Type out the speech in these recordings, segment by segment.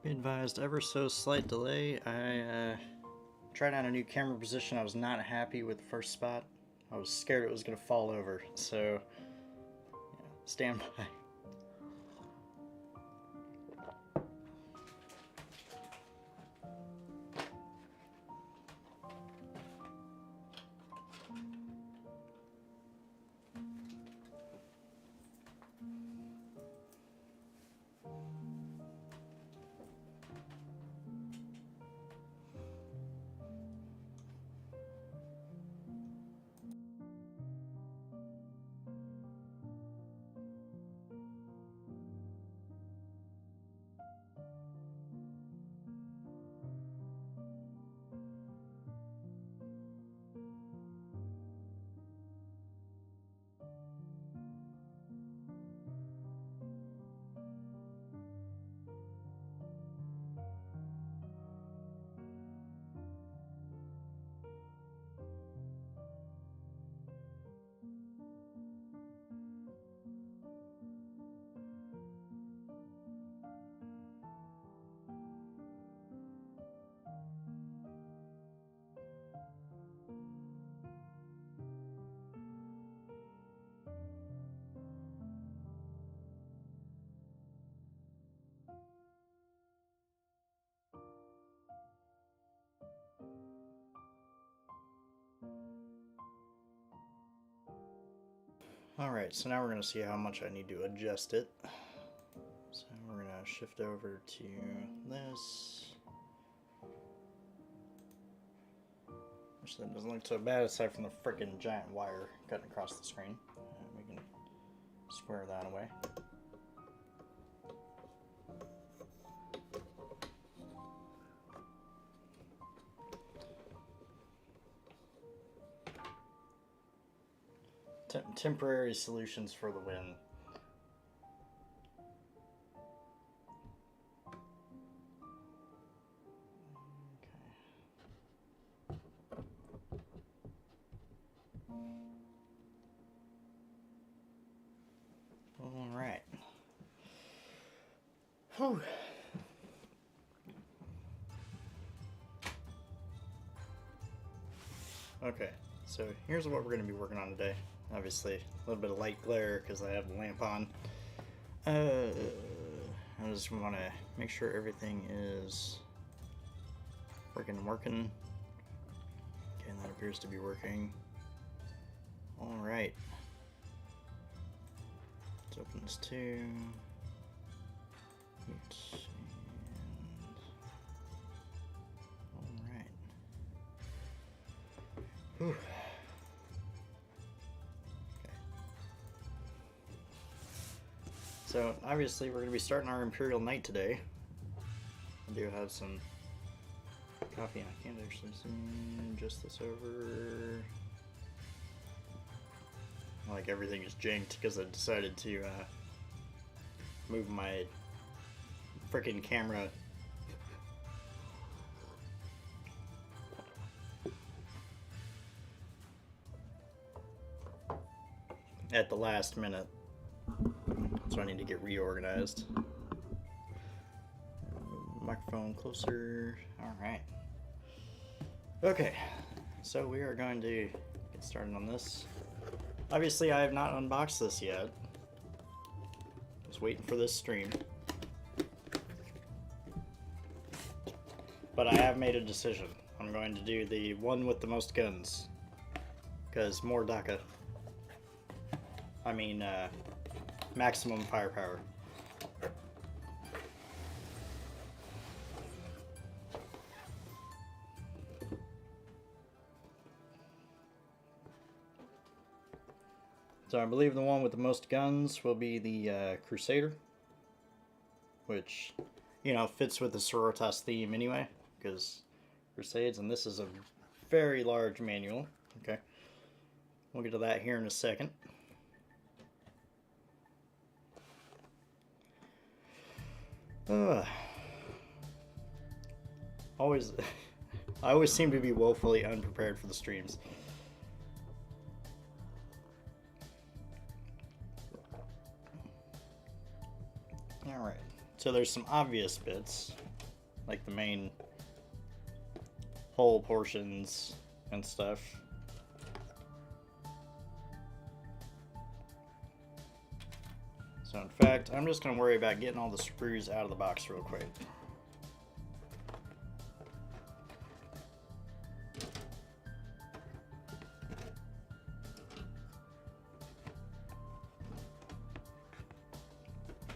Be advised, ever so slight delay. I tried out a new camera position. I was not happy with the first spot. I was scared it was going to fall over, so yeah, stand by. Alright, so now we're going to see how much I need to adjust it. So we're going to shift over to this. Which that doesn't look so bad aside from the freaking giant wire cutting across the screen. We can square that away. Temporary solutions for the win. All right. Whew. Okay, so here's what we're going to be working on today. Obviously, a little bit of light glare because I have the lamp on. I just want to make sure everything is working. Okay, that appears to be working. Alright. Let's open this too. Alright. Whew. So, obviously, we're going to be starting our Imperial Knight today. I do have some coffee. I can't actually adjust this over. Like, everything is janked because I decided to move my freaking camera at the last minute. So I need to get reorganized. Microphone closer. Alright. Okay. So we are going to get started on this. Obviously I have not unboxed this yet. Just waiting for this stream. But I have made a decision. I'm going to do the one with the most guns. Because more DACA. I mean, maximum firepower. So I believe the one with the most guns will be the Crusader, which, you know, fits with the Sororitas theme anyway, because Crusades, and this is a very large manual. Okay, we'll get to that here in a second. Always, I always seem to be woefully unprepared for the streams. Alright, so there's some obvious bits. like the main whole portions and stuff. So in fact, I'm just going to worry about getting all the screws out of the box real quick.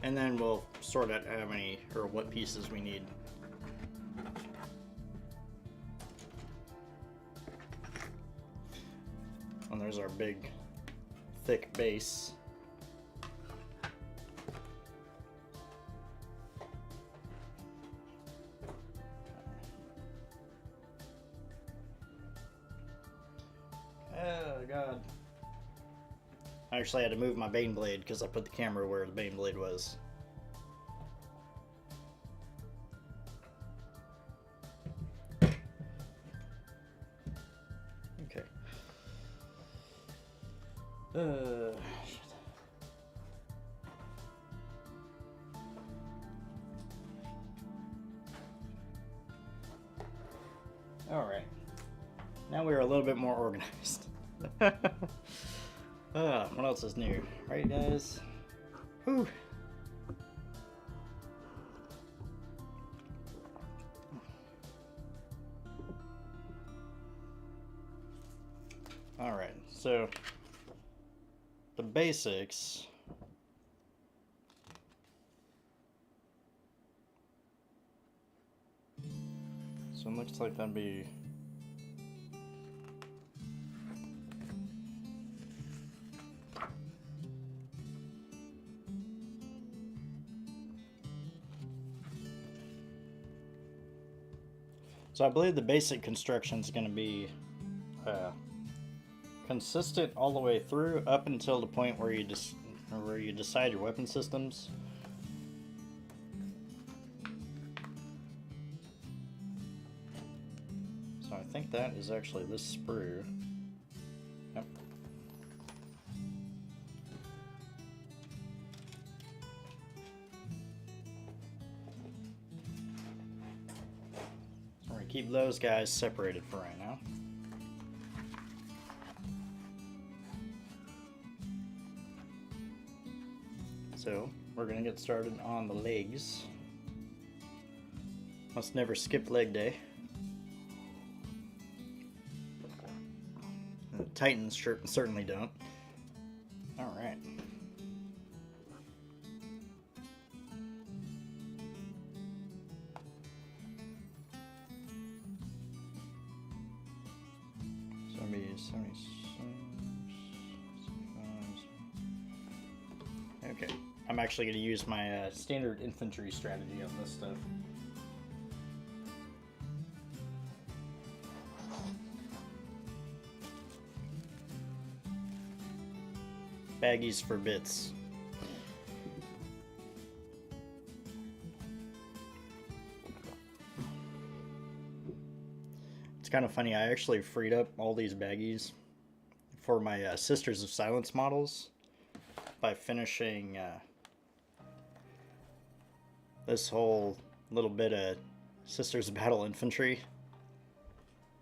And then we'll sort out how many or what pieces we need. And there's our big, thick base. Oh god. I actually had to move my Bane blade because I put the camera where the Bane blade was. Okay. Shit. Alright. Now we're a little bit more organized. What else is new? Right, guys? Whew. Alright, so the basics. So it looks like that'd be so I believe the basic construction is going to be consistent all the way through up until the point where you decide your weapon systems. So I think that is actually this sprue. Yep. Keep those guys separated for right now. So we're gonna get started on the legs. Must never skip leg day. The Titans certainly don't. All right. Okay, I'm actually going to use my standard infantry strategy on this stuff. Baggies for bits. It's kind of funny, I actually freed up all these baggies for my Sisters of Silence models by finishing this whole little bit of Sisters of Battle Infantry,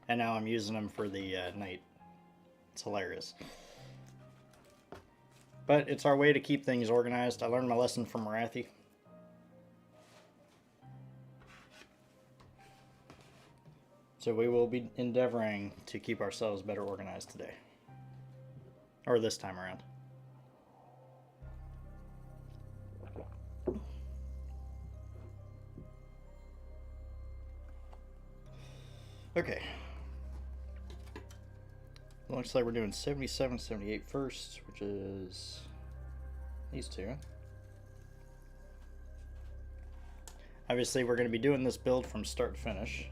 and now I'm using them for the Knight. It's hilarious. But it's our way to keep things organized. I learned my lesson from Marathi. So we will be endeavoring to keep ourselves better organized today. Or this time around. Okay. Looks like we're doing 77, 78 first, which is these two. Obviously, we're going to be doing this build from start to finish.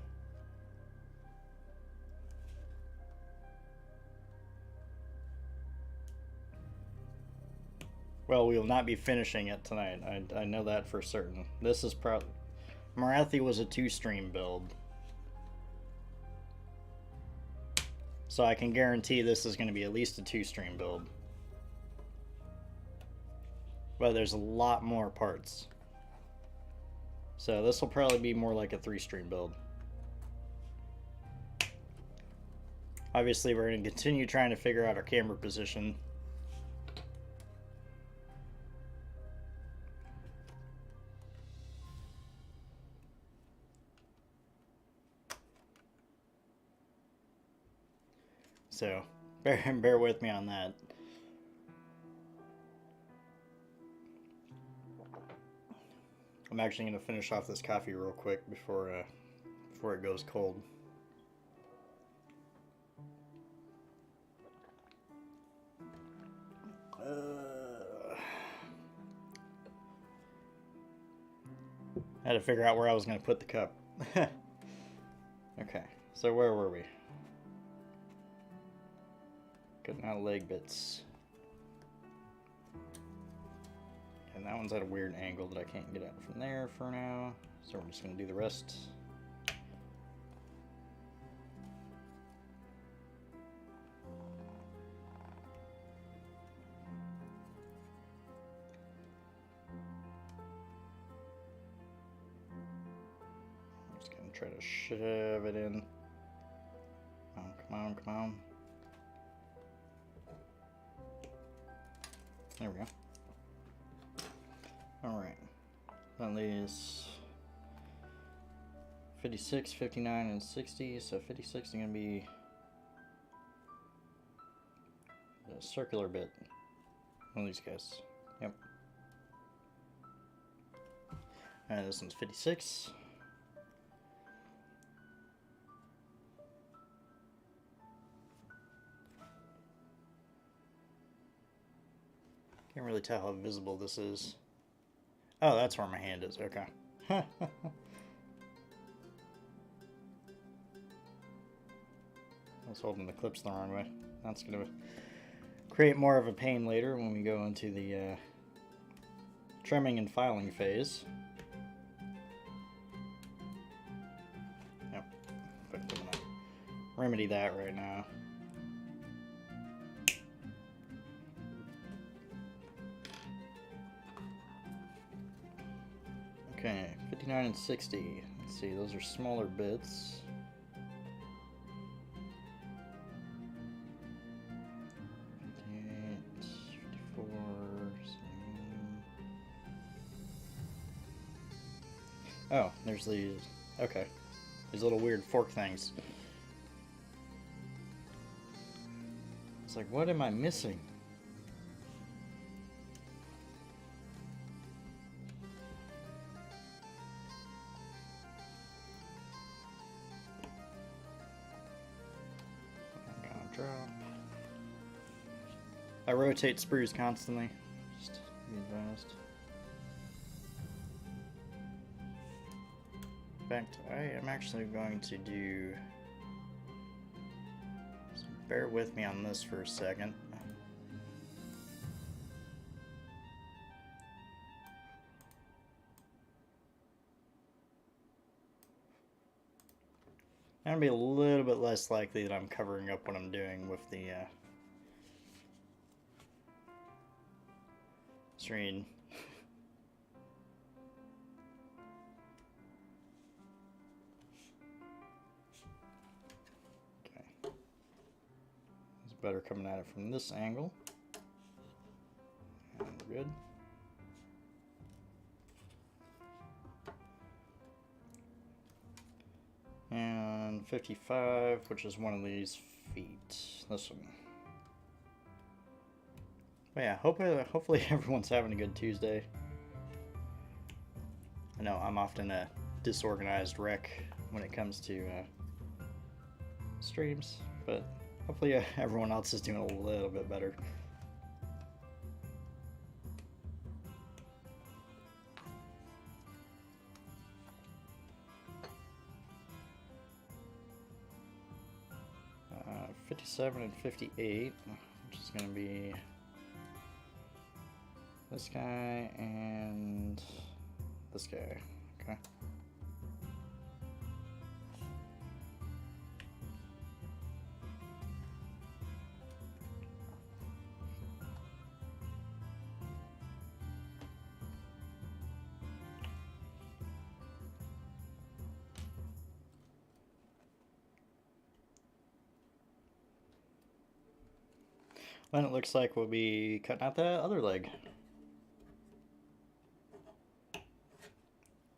Well, we will not be finishing it tonight. I know that for certain. This is probably... Marathi was a 2-stream build. So I can guarantee this is going to be at least a 2-stream build. But there's a lot more parts. So this will probably be more like a 3-stream build. Obviously, we're going to continue trying to figure out our camera position. So, bear with me on that. I'm actually going to finish off this coffee real quick before it goes cold. I had to figure out where I was going to put the cup. Okay, so where were we? Cutting out leg bits. And that one's at a weird angle that I can't get out from there for now. So we're just going to do the rest. I'm just going to try to shove it in. Oh, come on, come on. There we go. Alright. That leaves 56, 59, and 60. So 56 is going to be a circular bit. One of these guys. Yep. And this one's 56. Can't really tell how visible this is. Oh, that's where my hand is. Okay. I was holding the clips the wrong way. That's going to create more of a pain later when we go into the trimming and filing phase. Yep. But I'm going to remedy that right now. Okay, 59 and 60. Let's see, those are smaller bits. Oh, there's these. Okay. These little weird fork things. It's like, what am I missing? I'm gonna drop. I rotate sprues constantly. Just be advised. In fact, I am actually going to do... So bear with me on this for a second. I'm going to be a little bit less likely that I'm covering up what I'm doing with the screen. Better coming at it from this angle. And we're good. And 55, which is one of these feet. This one. But yeah, hopefully everyone's having a good Tuesday. I know I'm often a disorganized wreck when it comes to streams, but hopefully everyone else is doing a little bit better. Uh, 57 and 58, which is going to be this guy and this guy. Okay. Then it looks like we'll be cutting out the other leg,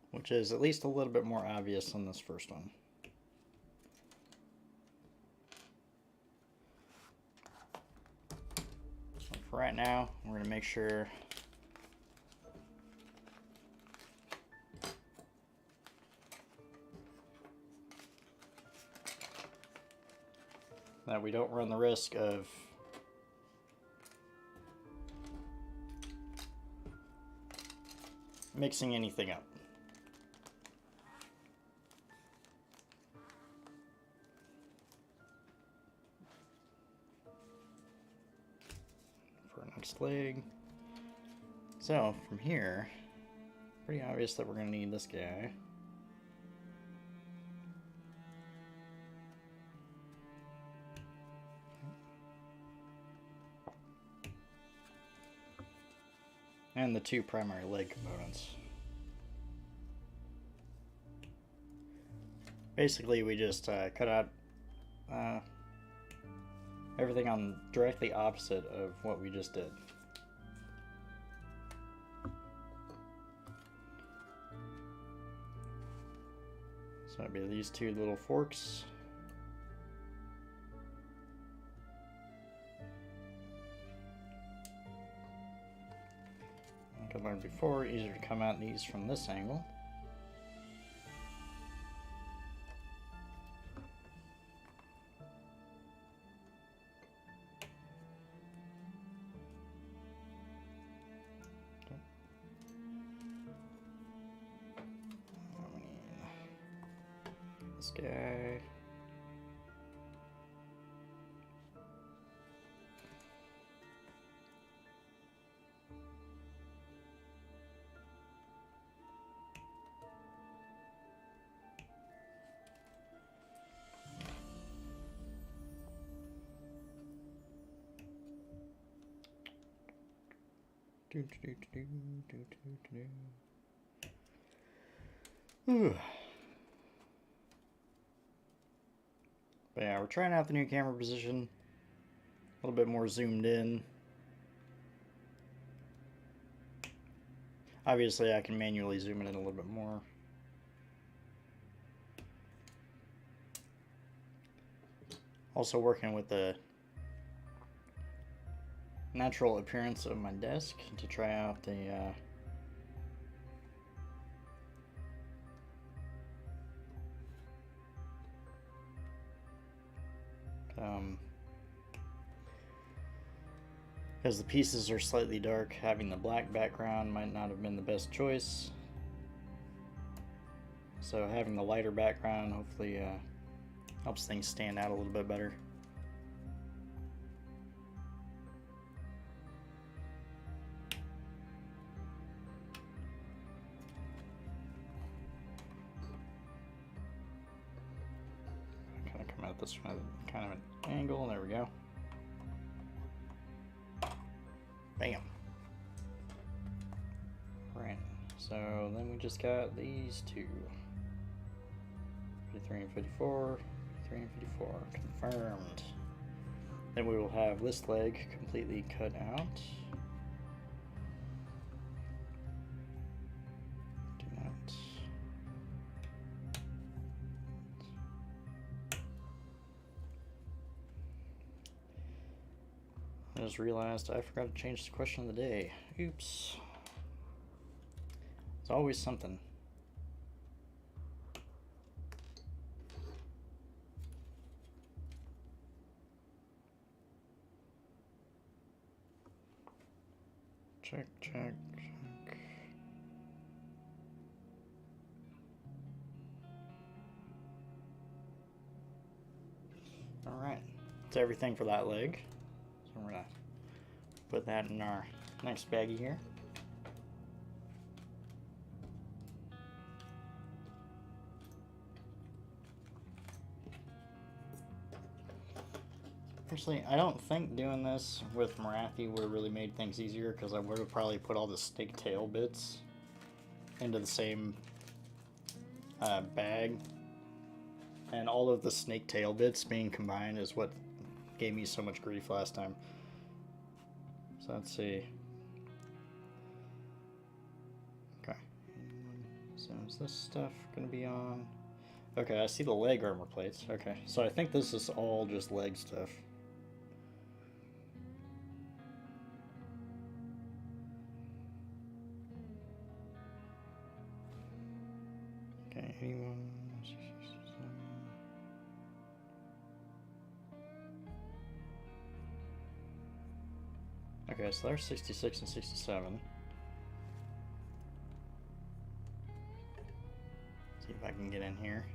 which is at least a little bit more obvious than this first one. So for right now, we're going to make sure that we don't run the risk of mixing anything up. For our next leg. So from here, pretty obvious that we're going to need this guy. And the two primary leg components. Basically, we just cut out everything on directly opposite of what we just did. So it'd be these two little forks. Like I learned before, easier to come at these from this angle. This guy. Ooh. But yeah, we're trying out the new camera position. A little bit more zoomed in. Obviously, I can manually zoom it in a little bit more. Also working with the natural appearance of my desk to try out the because the pieces are slightly dark, having the black background might not have been the best choice. So having the lighter background hopefully helps things stand out a little bit better. Kind of come at this from kind of an angle. There we go. Bam. Right. So then we just got these two. 53 and 54. 53 and 54. Confirmed. Then we will have this leg completely cut out. Do that. I just realized I forgot to change the question of the day. Oops. It's always something. Check, check, check. Alright. That's everything for that leg. So we're going to put that in our next baggie here. Actually, I don't think doing this with Marathi would have really made things easier, because I would have probably put all the snake tail bits into the same bag. And all of the snake tail bits being combined is what gave me so much grief last time. So let's see. Okay. So is this stuff going to be on? Okay, I see the leg armor plates. Okay, so I think this is all just leg stuff. Okay, 81. Okay, so there's 66 and 67. See if I can get in here.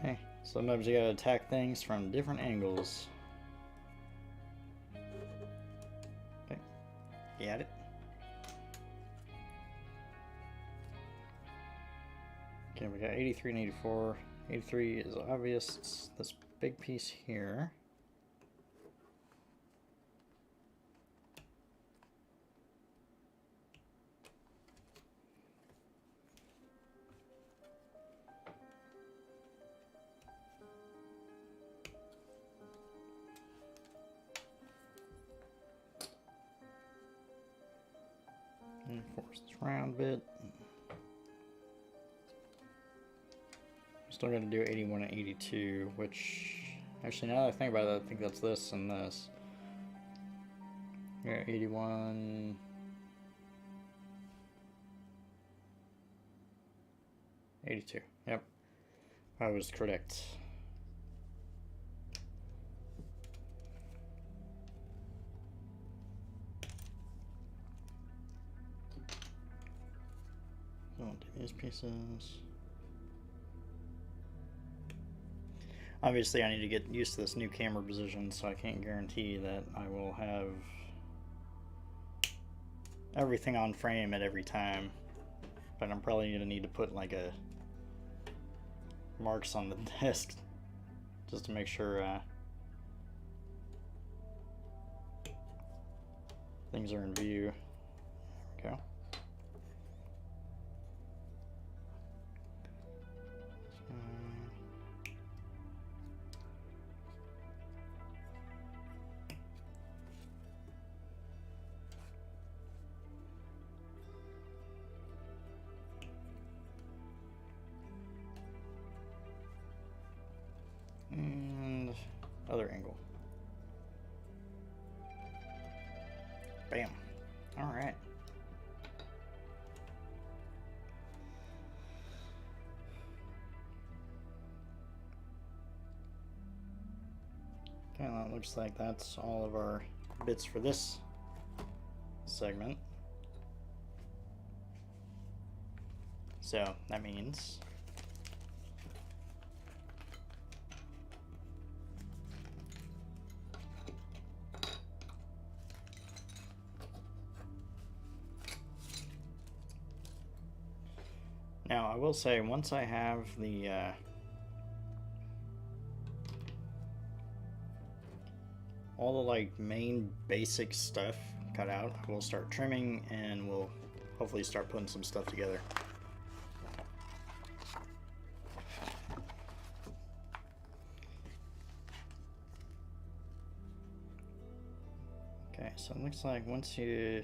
Hey, sometimes you gotta attack things from different angles. Okay, got it. Okay, we got 83 and 84. 83 is obvious. It's this big piece here. Force this round bit. Still going to do 81 and 82, which actually now that I think about it, I think that's this and this. Yeah, 81. 82. Yep, I was correct. So I'll do these pieces. Obviously, I need to get used to this new camera position, so I can't guarantee that I will have everything on frame at every time. But I'm probably going to need to put like a marks on the desk just to make sure things are in view. There we go. And other angle. Bam. All right. Okay, well, it looks like that's all of our bits for this segment. So that means now I will say once I have the all the like main basic stuff cut out, we'll start trimming and we'll hopefully start putting some stuff together. Okay, so it looks like once you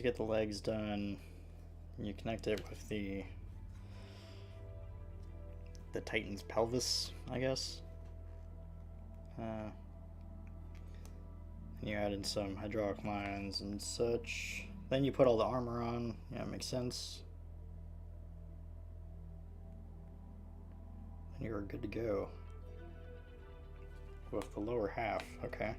get the legs done, you connect it with the Titan's pelvis, I guess. And you add in some hydraulic lines and such. Then you put all the armor on. Yeah, it makes sense. And you're good to go with the lower half. Okay.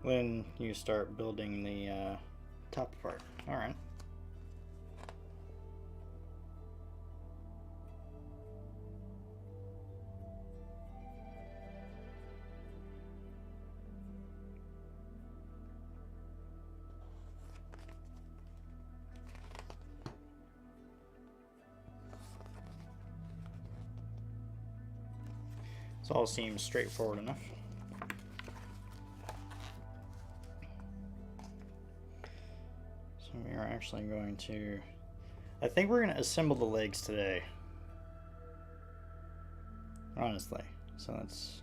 when you start building the top part. Alright. This all seems straightforward enough. So we are actually going to... I think we're going to assemble the legs today. Honestly. So that's...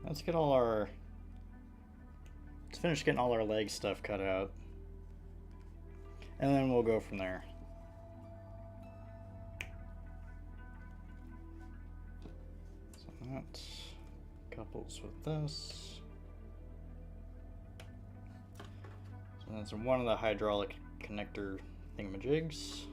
Let's get all our... Let's finish getting all our leg stuff cut out. And then we'll go from there. So that couples with this. So that's one of the hydraulic connector thingamajigs.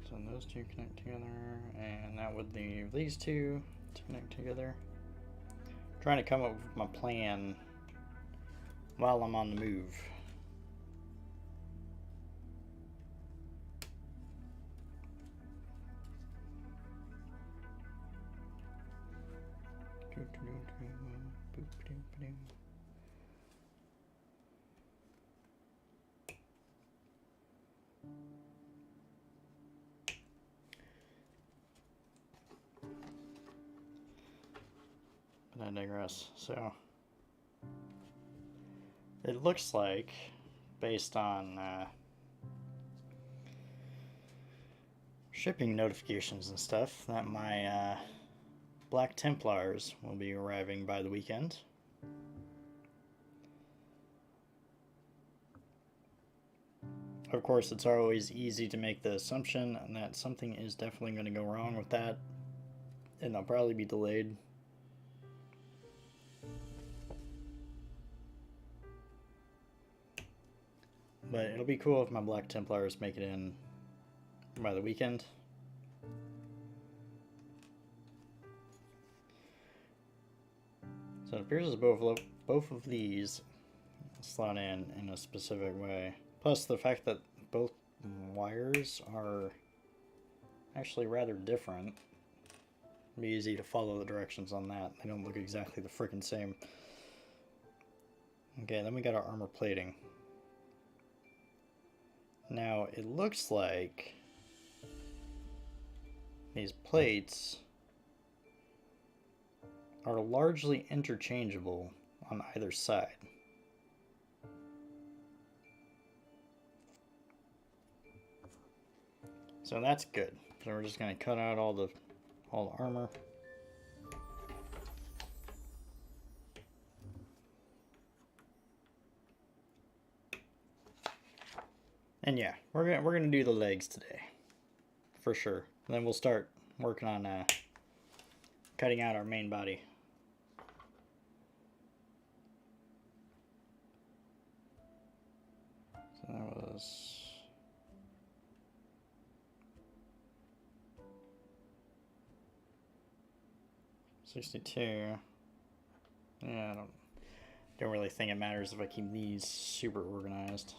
So those two connect together, and that would leave these two to connect together. I'm trying to come up with my plan while I'm on the move. But I digress. So it looks like, based on shipping notifications and stuff, that my Black Templars will be arriving by the weekend. Of course, it's always easy to make the assumption that something is definitely going to go wrong with that, and they'll probably be delayed. But it'll be cool if my Black Templars make it in by the weekend. So it appears as both of these slot in a specific way. Plus the fact that both wires are actually rather different. It'll be easy to follow the directions on that. They don't look exactly the frickin' same. Okay, then we got our armor plating. Now, it looks like these plates are largely interchangeable on either side. So that's good. So we're just going to cut out all the armor. And yeah, we're gonna do the legs today, for sure. And then we'll start working on cutting out our main body. So that was 62. Yeah, I don't really think it matters if I keep these super organized.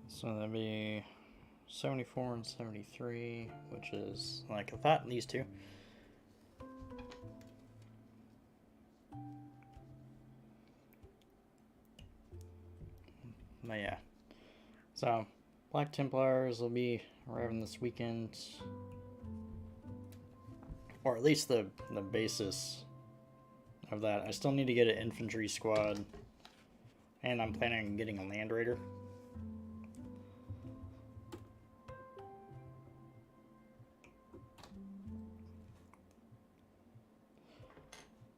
So that'd be 74 and 73, which is like I thought, these two. But yeah. So, Black Templars will be arriving this weekend. Or at least the basis of that. I still need to get an infantry squad And I'm planning on getting a Land Raider.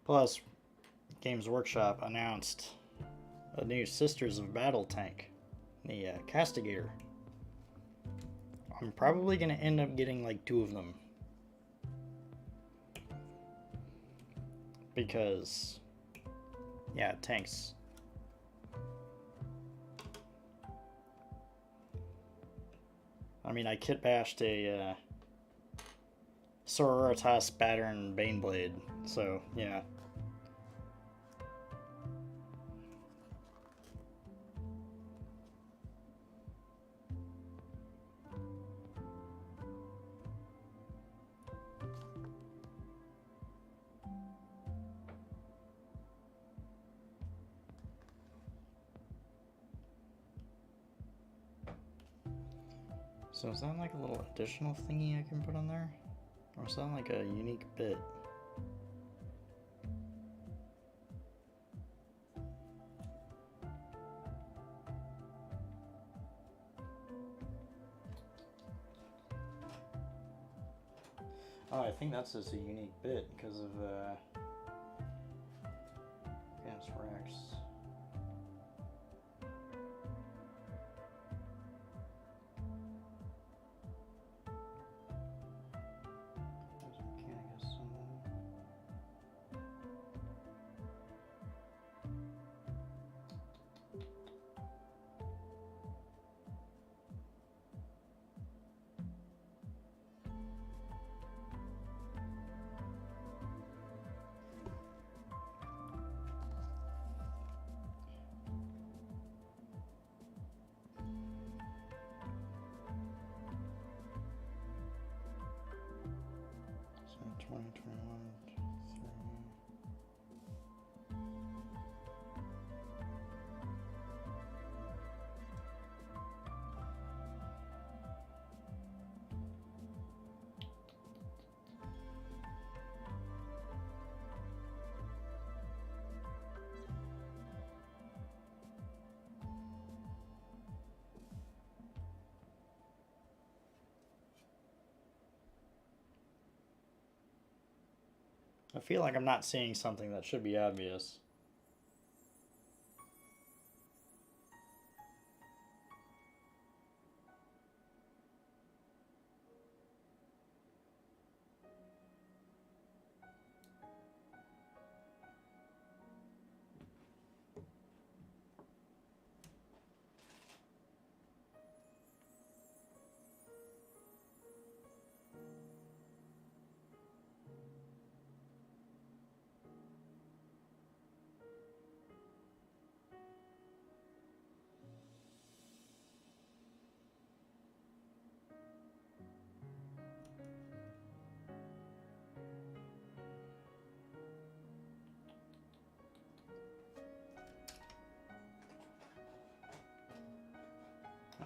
Plus, Games Workshop announced a new Sisters of Battle tank, the Castigator. I'm probably going to end up getting like 2 of them. Because, yeah, tanks. I mean, I kit bashed a Sororitas Battern Baneblade, so yeah. So is that like a little additional thingy I can put on there? Or is that like a unique bit? Oh, I think that's just a unique bit because of Gas Rex. So 2021. I feel like I'm not seeing something that should be obvious.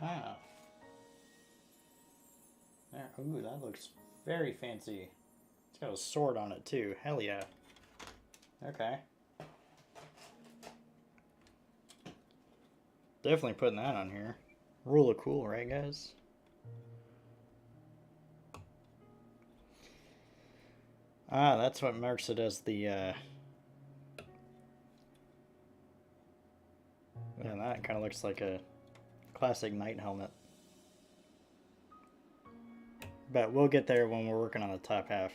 Ah. There. Ooh, that looks very fancy. It's got a sword on it too. Hell yeah. Okay. Definitely putting that on here. Rule of cool, right guys? Ah, that's what marks it as the yeah, that kind of looks like a classic knight helmet. But we'll get there when we're working on the top half.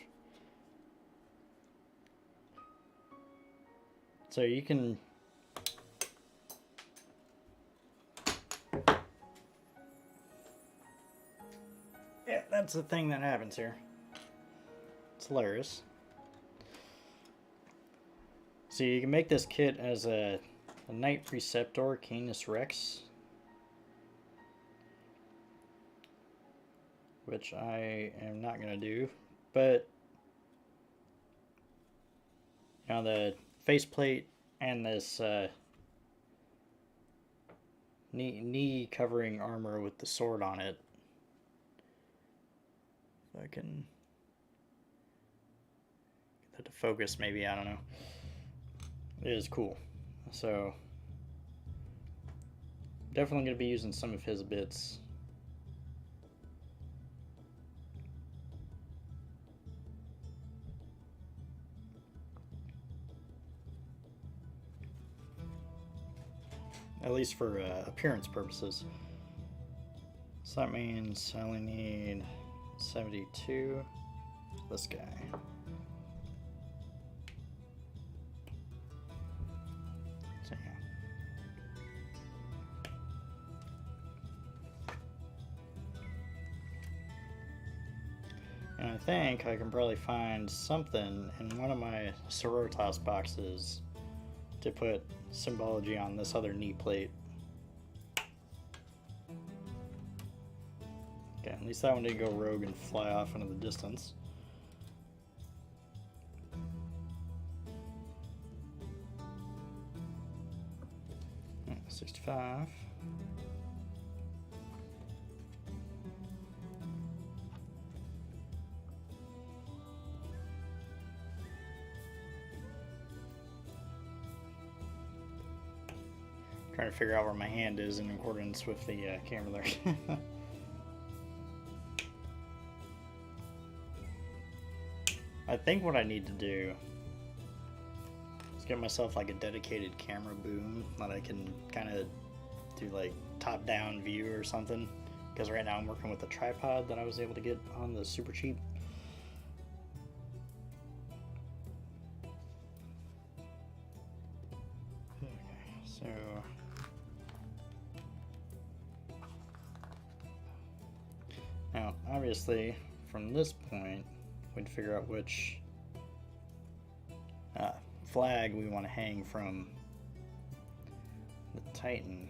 So you can... Yeah, that's the thing that happens here. It's hilarious. So you can make this kit as a Knight Preceptor, Canis Rex. Which I am not going to do. But, you know, the faceplate and this knee covering armor with the sword on it. If I can get that to focus, maybe, I don't know. It is cool. So, definitely going to be using some of his bits. At least for appearance purposes. So that means I only need 72. This guy. So yeah. And I think I can probably find something in one of my Sororitas boxes to put symbology on this other knee plate. Okay, at least that one didn't go rogue and fly off into the distance. Yeah, 65. Trying to figure out where my hand is in accordance with the camera there. I think what I need to do is get myself like a dedicated camera boom that I can kind of do like top-down view or something. Because right now I'm working with a tripod that I was able to get on the super cheap. Okay, so now obviously from this point we'd figure out which flag we want to hang from the Titan.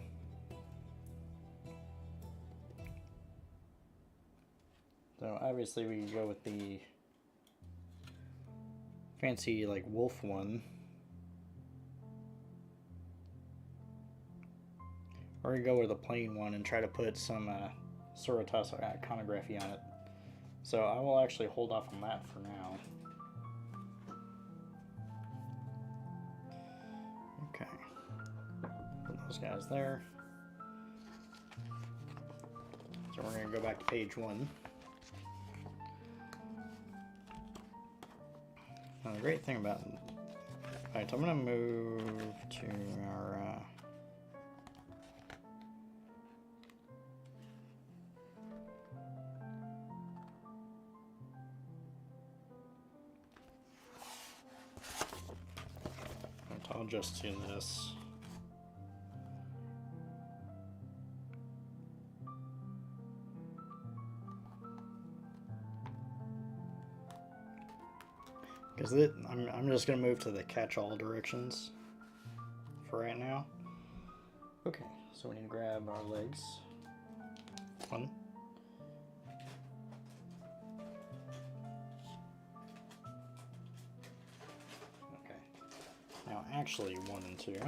So obviously we could go with the fancy like wolf one, or we go with the plain one and try to put some Sororitas iconography on it. So I will actually hold off on that for now. Okay, put those guys there. So we're going to go back to page 1. Now the great thing about... Alright, so I'm going to move to our... I'll just do this. Because I'm just going to move to the catch-all directions for right now. Okay, so we need to grab our legs. One. Okay. Now actually 1 and 2.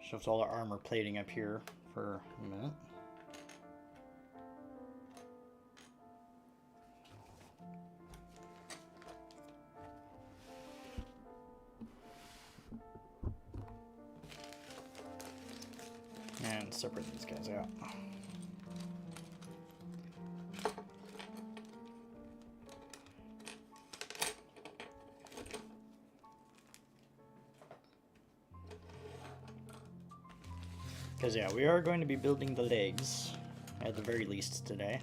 Shift all the armor plating up here for a minute. And separate these guys out. Because yeah, we are going to be building the legs, at the very least today.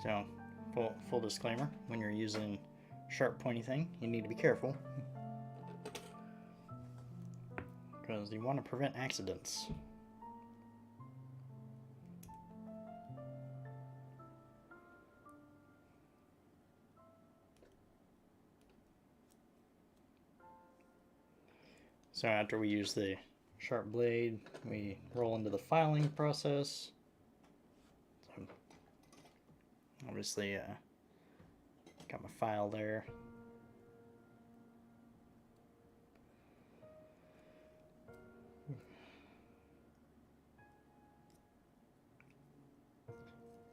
So, full disclaimer, when you're using sharp pointy thing, you need to be careful. Because you want to prevent accidents. So after we use the sharp blade, we roll into the filing process. So obviously, got my file there.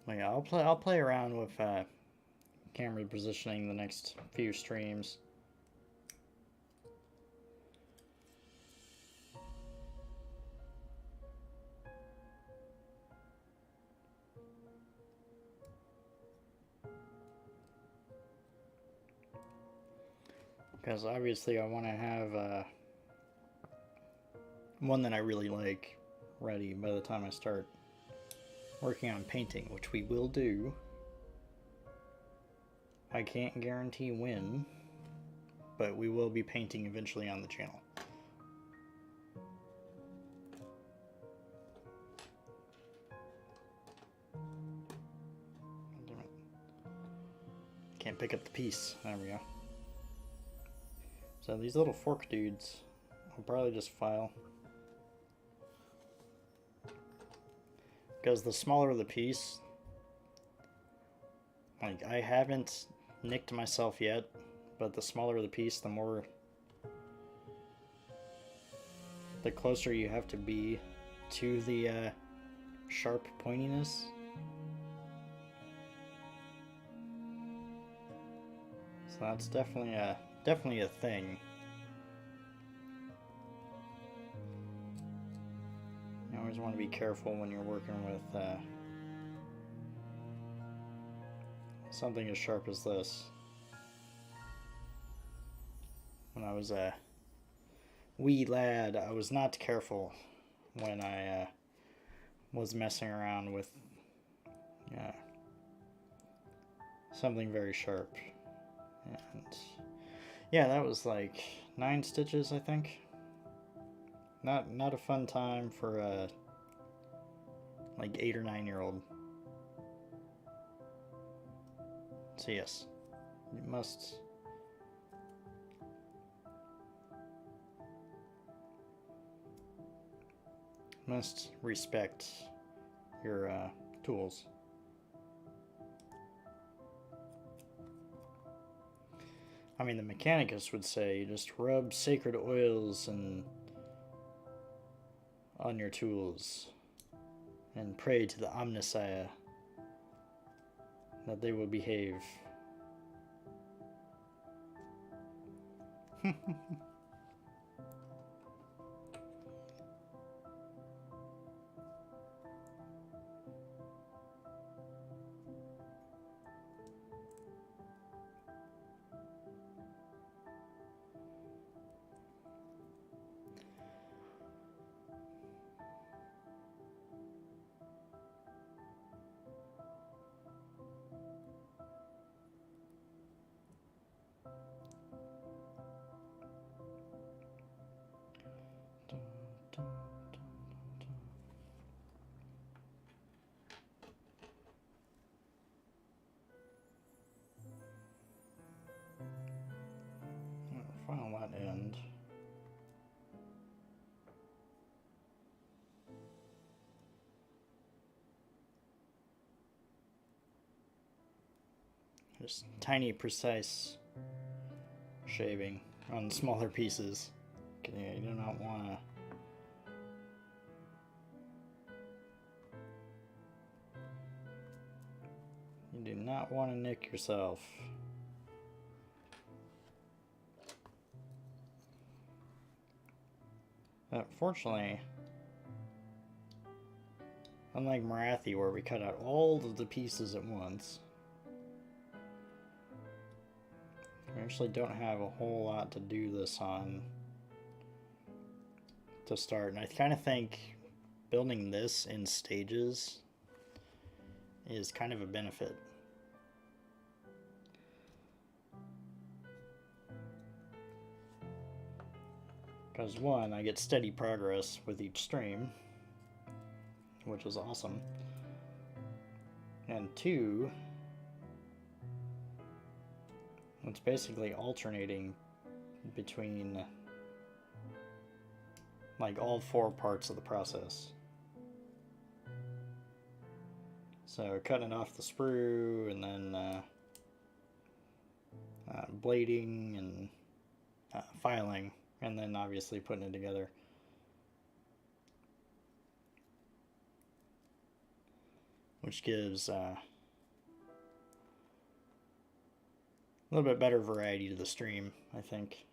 Yeah, I'll play around with camera positioning the next few streams. Because obviously I want to have one that I really like ready by the time I start working on painting, which we will do. I can't guarantee when, but we will be painting eventually on the channel. Damn it. Can't pick up the piece. There we go. So these little fork dudes, I'll probably just file. Because the smaller the piece, like, I haven't nicked myself yet, but the smaller the piece, the closer you have to be to the sharp pointiness. So that's definitely a thing. You always want to be careful when you're working with something as sharp as this. When I was a wee lad, I was not careful when I was messing around with something very sharp. And yeah, that was like 9 stitches, I think. Not a fun time for a like 8 or 9-year-old. So yes, you must respect your tools. I mean, the Mechanicus would say just rub sacred oils on your tools and pray to the Omnissiah that they will behave. File that end. Just tiny, precise shaving on smaller pieces. Okay, you do not want to. You do not want to nick yourself. Fortunately, unlike Marathi, where we cut out all of the pieces at once, we actually don't have a whole lot to do this on to start. And I kind of think building this in stages is kind of a benefit. Because one, I get steady progress with each stream, which is awesome. And two, it's basically alternating between like all 4 parts of the process. So cutting off the sprue and then blading and filing, and then obviously putting it together. which gives a little bit better variety to the stream, I think.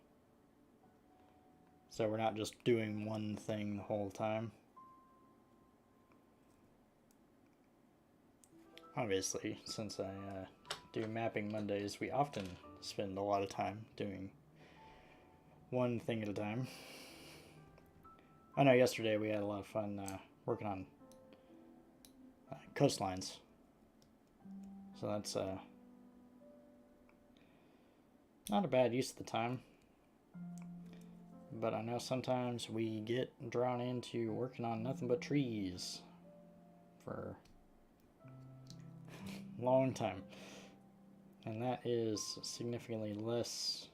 So we're not just doing one thing the whole time. Obviously, since I do Mapping Mondays, we often spend a lot of time doing one thing at a time. I know yesterday we had a lot of fun working on coastlines. So that's not a bad use of the time. But I know sometimes we get drawn into working on nothing but trees for a long time. And that is significantly less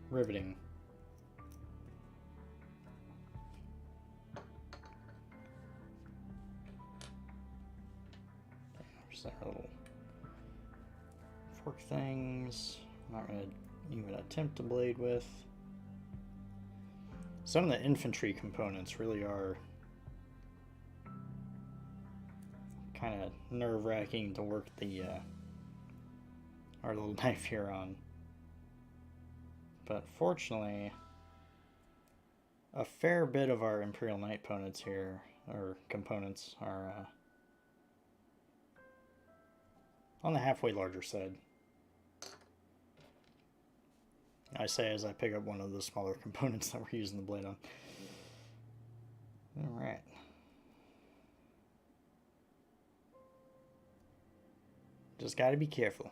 riveting. There's that little fork things. I'm not going to even attempt to blade with. Some of the infantry components really are kind of nerve-wracking to work the our little knife here on. But fortunately, a fair bit of our Imperial Knight opponents here, or components, are on the halfway larger side. I say as I pick up one of the smaller components that we're using the blade on. Alright. Just gotta be careful.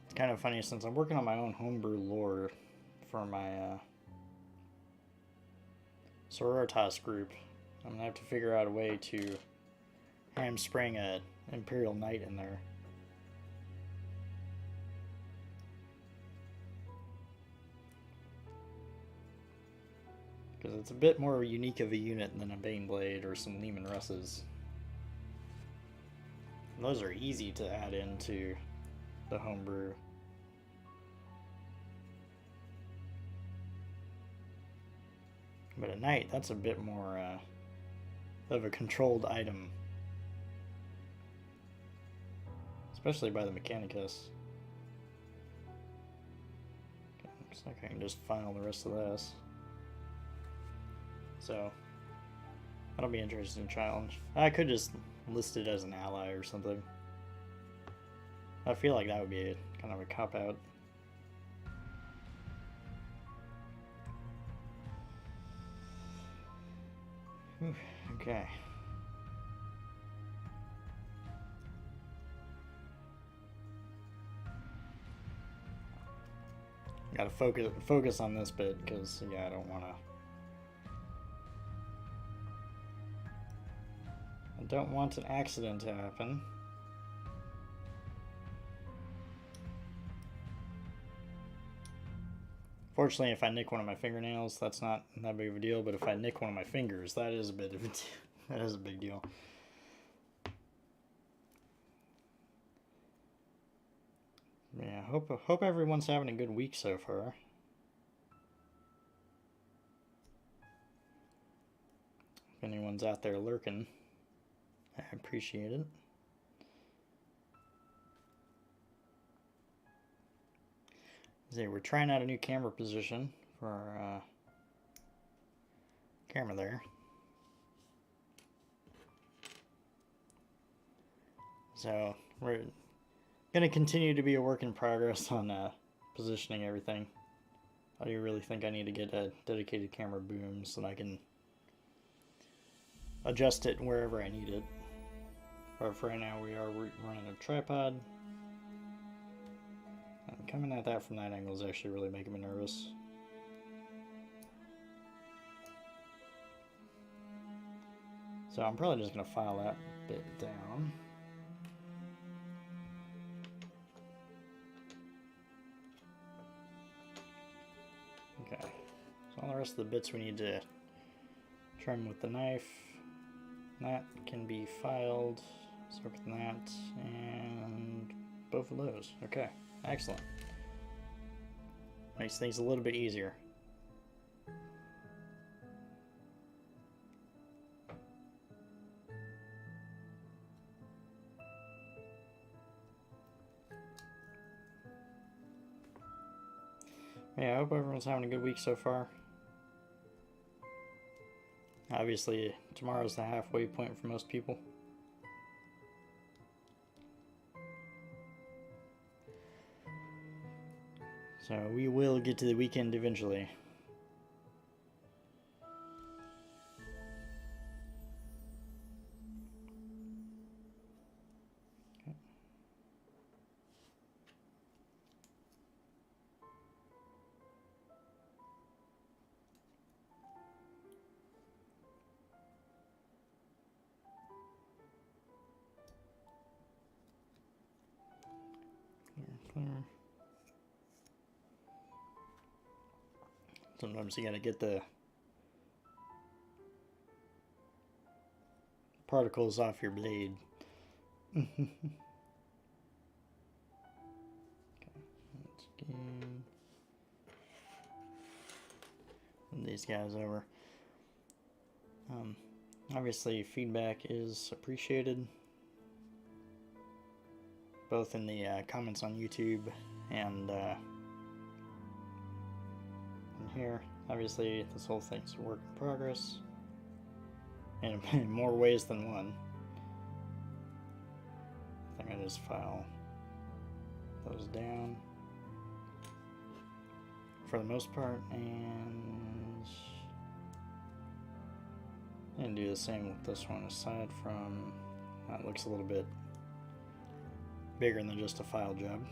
It's kind of funny, since I'm working on my own homebrew lore for my Sororitas group, I'm gonna have to figure out a way to hamstring a Imperial Knight in there. Because it's a bit more unique of a unit than a Baneblade or some Lehman Russes. And those are easy to add into the homebrew. But a knight, that's a bit more of a controlled item. Especially by the Mechanicus. Okay, looks like I can just file the rest of this. So, that'll be an interesting challenge. I could just list it as an ally or something. I feel like that would be kind of a cop-out. Okay. Gotta focus on this bit, because yeah, I don't want an accident to happen. Fortunately, if I nick one of my fingernails, that's not that big of a deal. But if I nick one of my fingers, that is a bit of a that is a big deal. Yeah, hope everyone's having a good week so far. If anyone's out there lurking, I appreciate it. See, we're trying out a new camera position for our camera there. So we're gonna continue to be a work in progress on positioning everything. I do really think I need to get a dedicated camera boom so that I can adjust it wherever I need it. But for right now, we are running a tripod. And coming at that from that angle is actually really making me nervous. So I'm probably just going to file that bit down. Okay, so all the rest of the bits we need to trim with the knife. That can be filed. So look at that, and both of those. Okay, excellent. Makes things a little bit easier. Yeah, I hope everyone's having a good week so far. Obviously, tomorrow's the halfway point for most people. So we will get to the weekend eventually. Clear. Sometimes you gotta get the particles off your blade. Okay, let's get these guys over. Obviously, feedback is appreciated, both in the comments on YouTube and in here. Obviously, this whole thing's a work in progress, and in more ways than one. I think I just file those down for the most part, and do the same with this one, aside from that looks a little bit bigger than just a file job.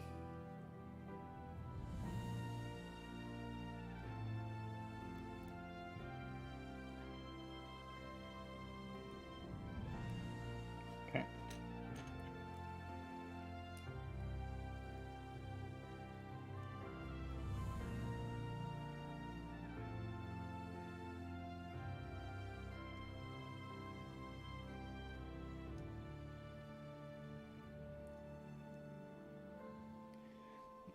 Okay.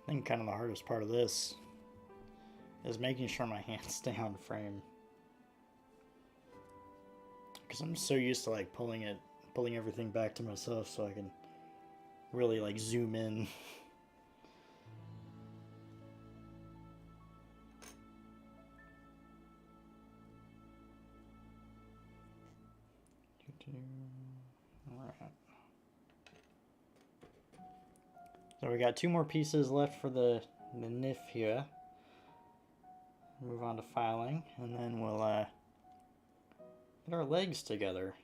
I think kind of the hardest part of this is making sure my hands stay on frame, because I'm so used to like pulling everything back to myself so I can really like zoom in. Alright. So we got 2 more pieces left for the NIF here. Move on to filing, and then we'll get our legs together.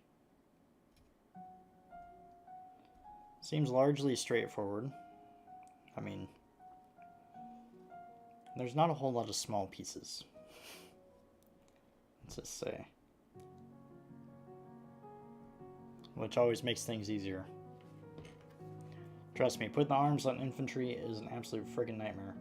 Seems largely straightforward. I mean, there's not a whole lot of small pieces. Let's just say. Which always makes things easier. Trust me, putting the arms on infantry is an absolute friggin' nightmare.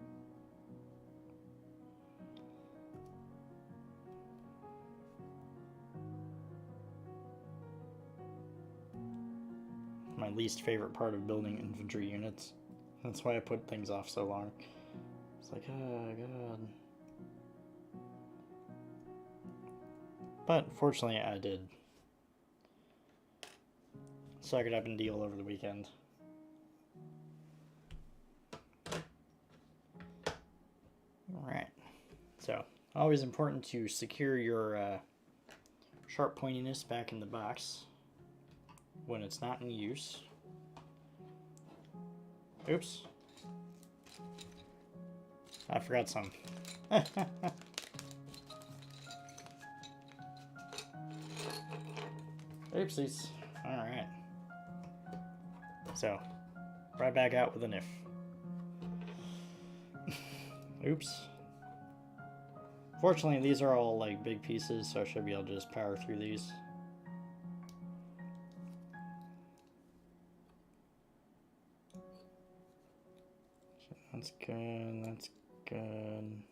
My least favorite part of building infantry units. That's why I put things off so long. It's like, oh god. But fortunately I did suck it up and deal over the weekend. Alright, so always important to secure your sharp pointiness back in the box when it's not in use. Oops. I forgot some. Oopsies. Alright. So, right back out with a NIF. Oops. Fortunately, these are all like big pieces, so I should be able to just power through these. So that's good, that's good.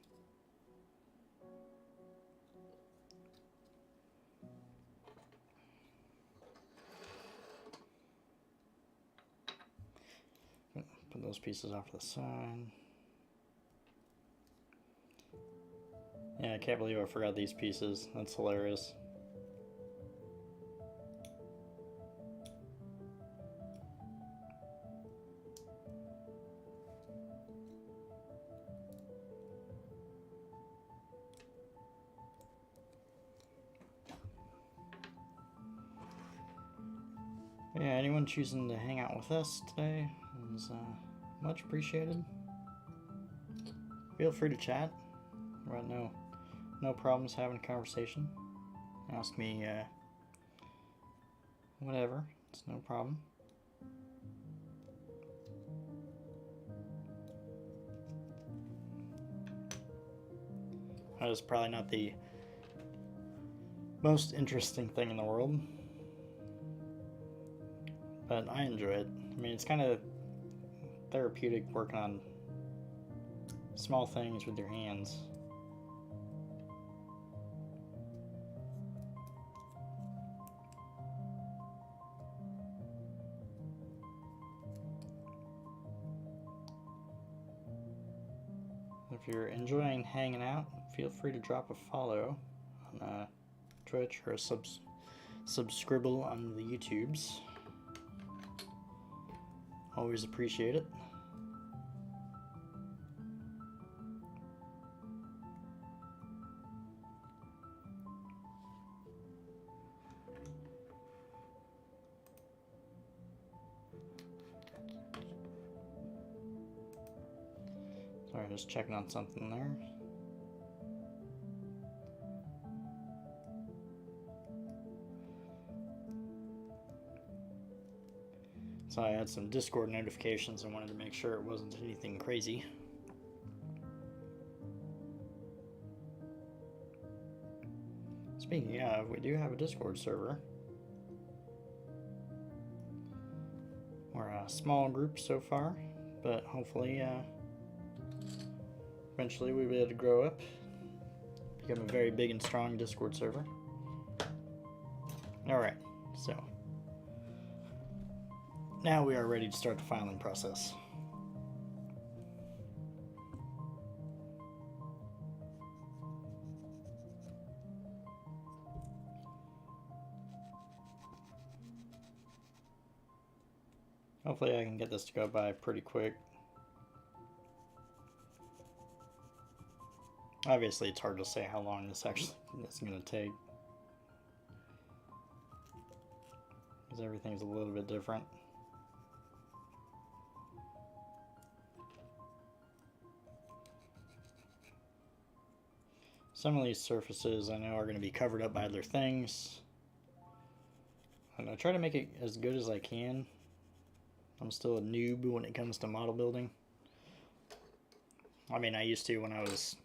those pieces off to the side. Yeah, I can't believe I forgot these pieces. That's hilarious. Yeah, anyone choosing to hang out with us today is much appreciated. Feel free to chat. Right, no problems having a conversation. Ask me whatever. It's no problem. That is probably not the most interesting thing in the world, but I enjoy it. I mean, it's kind of therapeutic working on small things with your hands. If you're enjoying hanging out, feel free to drop a follow on Twitch or a subscribe on the YouTubes. Always appreciate it. Sorry, just checking on something there. So I had some Discord notifications and wanted to make sure it wasn't anything crazy. Speaking of, we do have a Discord server. We're a small group so far, but hopefully eventually we'll be able to grow up, become a very big and strong Discord server. Alright, so now we are ready to start the filing process. Hopefully I can get this to go by pretty quick. Obviously it's hard to say how long this actually is going to take, because everything's a little bit different. Some of these surfaces I know are going to be covered up by other things, and I try to make it as good as I can. I'm still a noob when it comes to model building. I mean, I used to when I was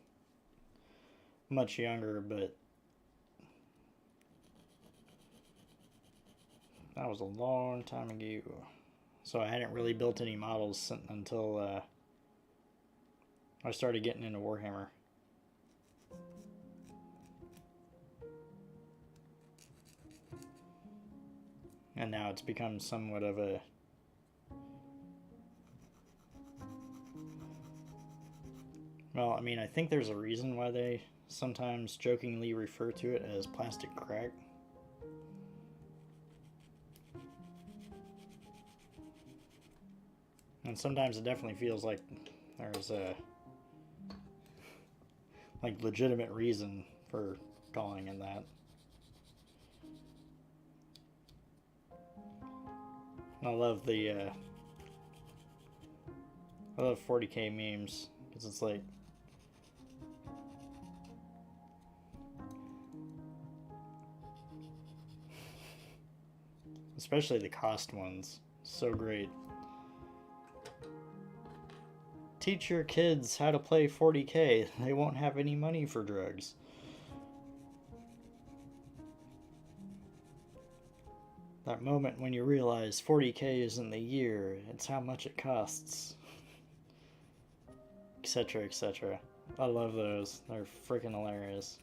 much younger, but that was a long time ago. So I hadn't really built any models until I started getting into Warhammer. And now it's become somewhat of a well, I mean, I think there's a reason why they sometimes jokingly refer to it as plastic crack. And sometimes it definitely feels like there's a legitimate reason for calling it that. I love the I love 40k memes, because it's like especially the cost ones, so great. Teach your kids how to play 40k, they won't have any money for drugs. That moment when you realize 40k isn't the year, it's how much it costs. Etc, etc. I love those, they're freaking hilarious.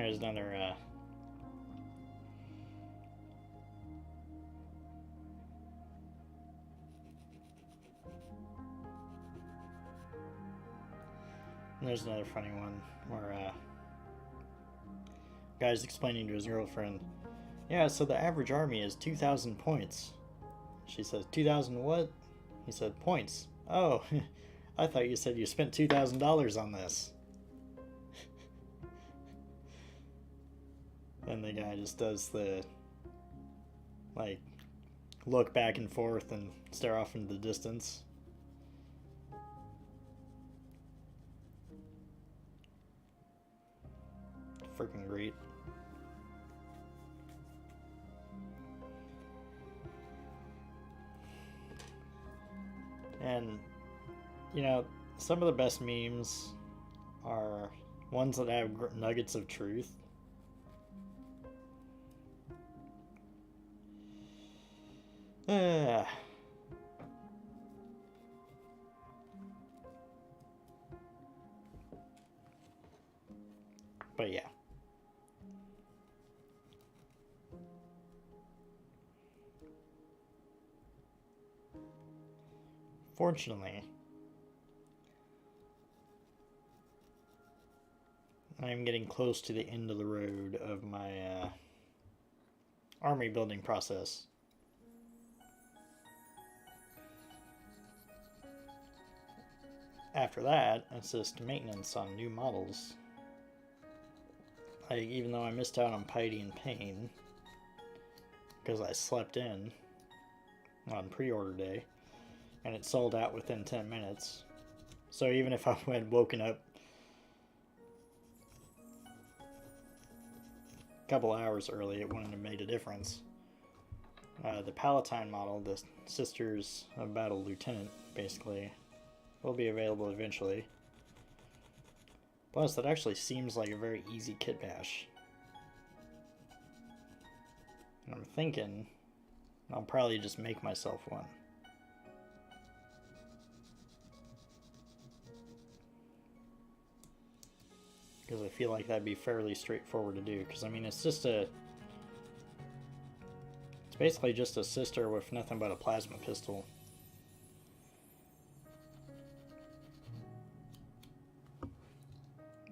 There's another, there's another funny one where, guy's explaining to his girlfriend, yeah, so the average army is 2,000 points. She says, 2,000 what? He said, points. Oh, I thought you said you spent $2,000 on this. And the guy just does the, like, look back and forth and stare off into the distance. Freaking great. And, you know, some of the best memes are ones that have nuggets of truth. But yeah. Fortunately, I'm getting close to the end of the road of my army building process. After that, it's just maintenance on new models. Like, even though I missed out on Piety and Pain, because I slept in on pre-order day, and it sold out within 10 minutes. So even if I had woken up a couple hours early, it wouldn't have made a difference. The Palatine model, the Sisters of Battle Lieutenant, basically, will be available eventually. Plus, that actually seems like a very easy kit bash. And I'm thinking I'll probably just make myself one. Because I feel like that'd be fairly straightforward to do. Because, I mean, it's basically just a sister with nothing but a plasma pistol.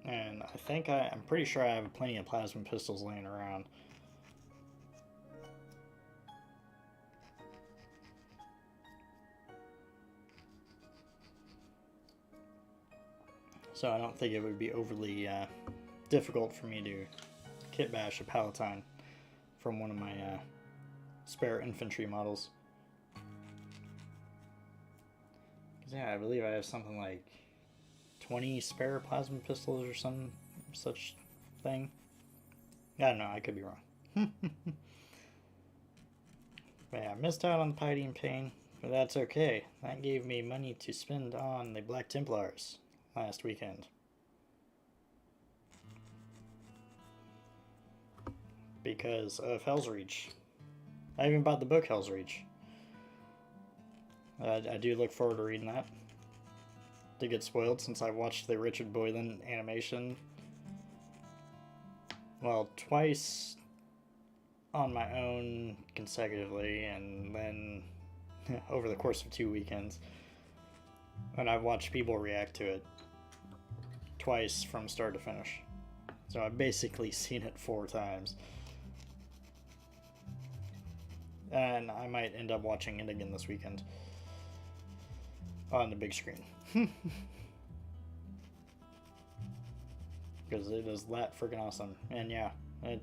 And I think I'm pretty sure I have plenty of plasma pistols laying around. So I don't think it would be overly difficult for me to kit bash a Palatine from one of my spare infantry models. Because yeah, I believe I have something like 20 spare plasma pistols or some such thing. I don't know, I could be wrong. But yeah, I missed out on Piety and Pain, but that's okay. That gave me money to spend on the Black Templars last weekend. Because of Hell's Reach. I even bought the book Hell's Reach. I do look forward to reading that. Did get spoiled since I watched the Richard Boylan animation. Well, twice on my own consecutively, and then over the course of 2 weekends. And I've watched people react to it twice from start to finish. So I've basically seen it 4 times. And I might end up watching it again this weekend. On the big screen. Because it is that freaking awesome. And yeah, and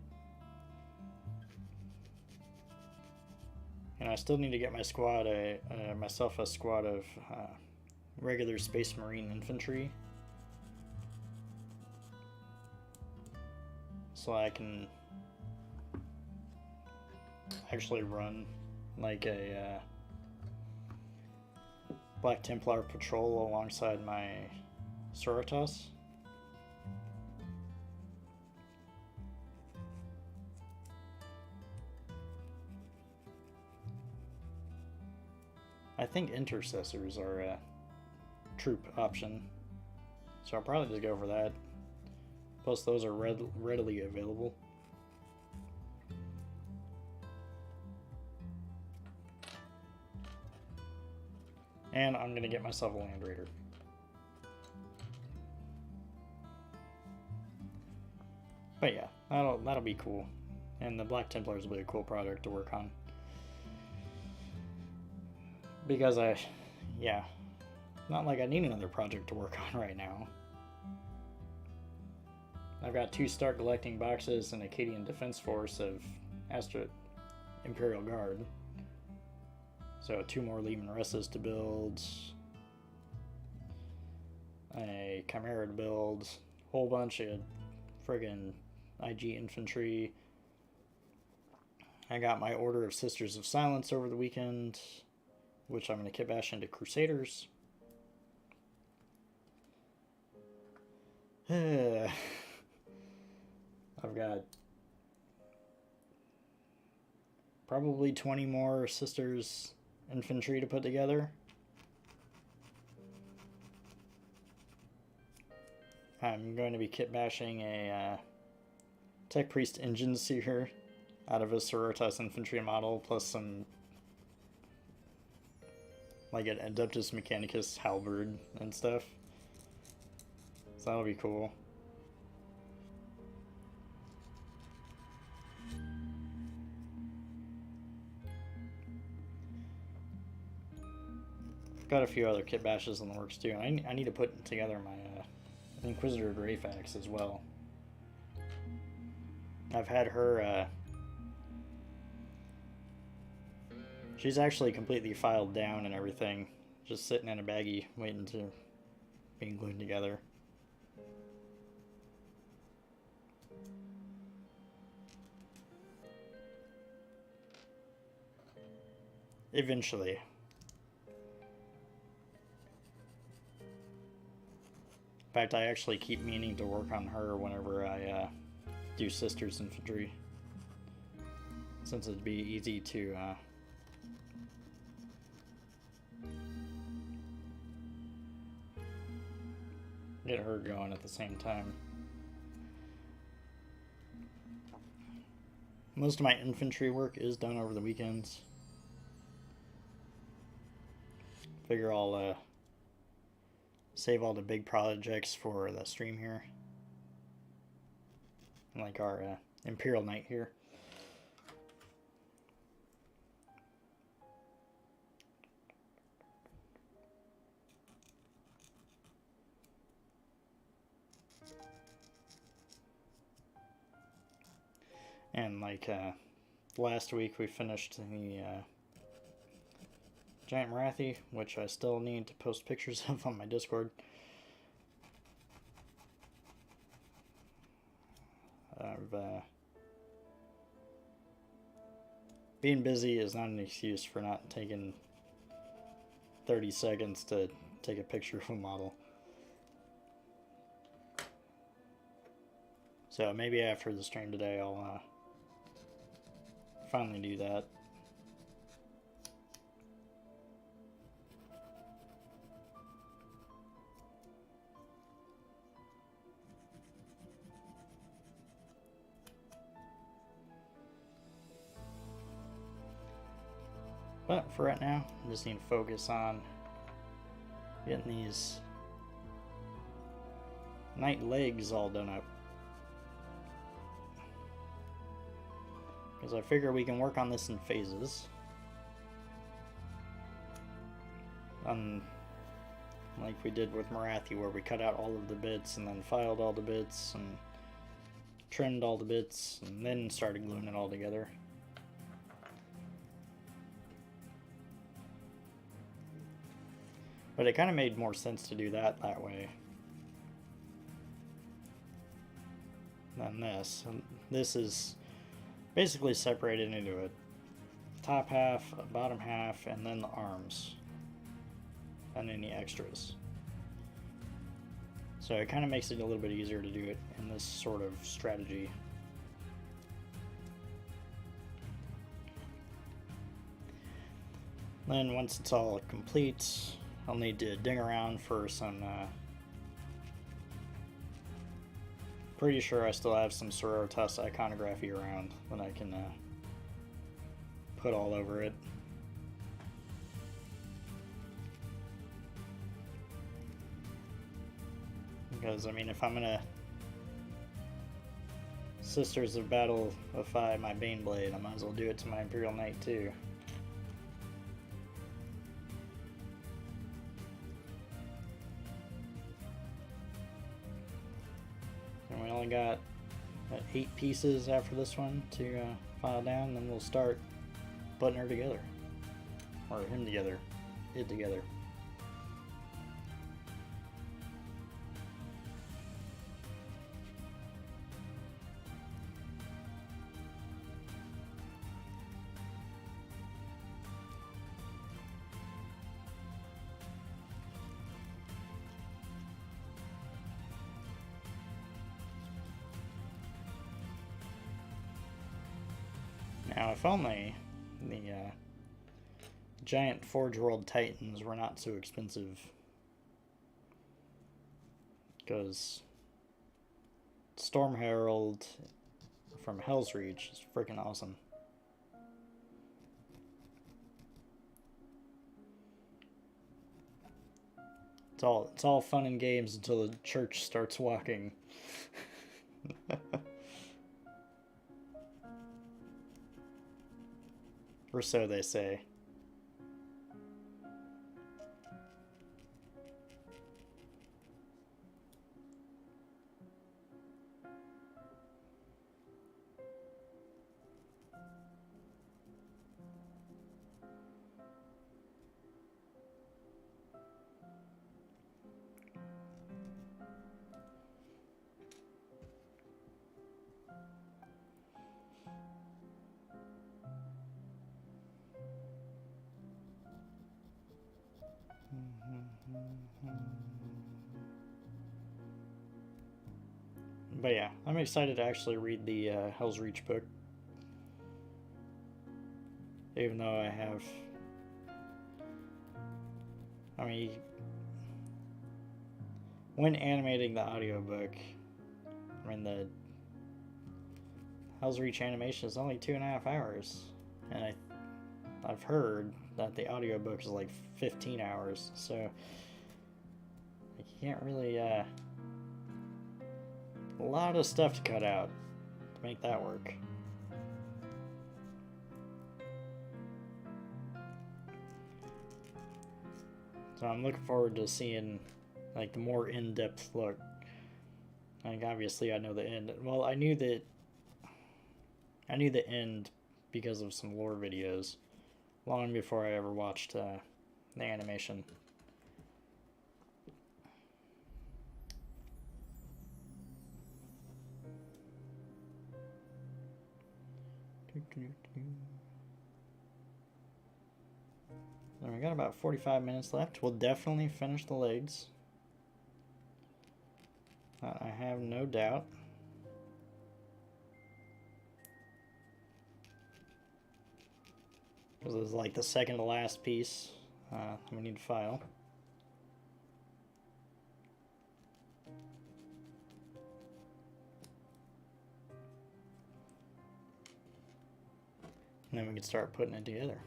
I still need to get my squad, myself a squad of regular Space Marine infantry. So I can actually run like a Black Templar patrol alongside my Sororitas. I think intercessors are a troop option, so I'll probably just go for that. Plus those are readily available. And I'm gonna get myself a Land Raider. But yeah, that'll be cool. And the Black Templars will be a cool project to work on. Because not like I need another project to work on right now. I've got 2 Start Collecting boxes and Acadian Defense Force of Imperial Guard. So 2 more Leman Russes to build. A Chimera to build. Whole bunch of friggin' IG infantry. I got my Order of Sisters of Silence over the weekend, which I'm going to kitbash into Crusaders. I've got probably 20 more Sisters infantry to put together. I'm going to be kitbashing a Tech Priest Engine Seer out of a Sororitas infantry model, plus some like an Adeptus Mechanicus halberd and stuff. So that'll be cool. Got a few other kit bashes in the works too. I need to put together my Inquisitor Greyfax as well. I've had her. She's actually completely filed down and everything, just sitting in a baggie waiting to be glued together. Eventually. In fact, I actually keep meaning to work on her whenever I do Sisters Infantry, since it'd be easy to get her going at the same time. Most of my infantry work is done over the weekends. Figure I'll save all the big projects for the stream here. Like our Imperial Knight here. And like last week we finished the Giant Marathi, which I still need to post pictures of on my Discord. Being busy is not an excuse for not taking 30 seconds to take a picture of a model. So maybe after the stream today I'll finally do that. But for right now, I just need to focus on getting these knight legs all done up. Because I figure we can work on this in phases. Like we did with Marathi, where we cut out all of the bits and then filed all the bits and trimmed all the bits and then started gluing it all together. But it kind of made more sense to do that way than this. And this is basically separated into a top half, a bottom half, and then the arms, and any extras. So it kind of makes it a little bit easier to do it in this sort of strategy. Then once it's all complete, I'll need to dig around for some Pretty sure I still have some Sororitas iconography around that I can put all over it. Because, I mean, if I'm gonna Sisters of Battle-ify my Baneblade, I might as well do it to my Imperial Knight too. And we only got 8 pieces after this one to file down, then we'll start putting her together. Or him together. It together. Now, if only the giant Forge World Titans were not so expensive. Because Storm Herald from Hell's Reach is freaking awesome. It's all fun and games until the church starts walking. Or so they say. But yeah, I'm excited to actually read the Hell's Reach book. Even though I have... I mean... When animating the audiobook, I mean, the Hell's Reach animation is only 2.5 hours. And I've heard that the audiobook is like 15 hours, so I can't really, a lot of stuff to cut out to make that work. So I'm looking forward to seeing like the more in-depth look. Like obviously I know the end. Well, I knew the end because of some lore videos long before I ever watched the animation. And we got about 45 minutes left. We'll definitely finish the legs. I have no doubt. Because it's like the second to last piece we need to file. And then we can start putting it together.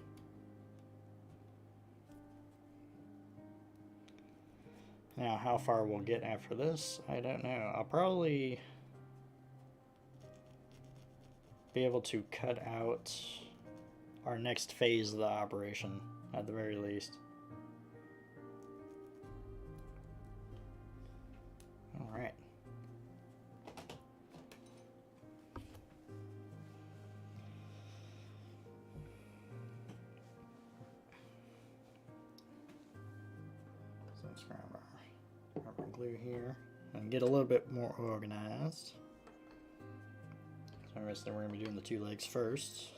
Now, how far we'll get after this, I don't know. I'll probably be able to cut out our next phase of the operation, at the very least. Alright. So let's grab our glue here and get a little bit more organized. So we're going to be doing the 2 legs first.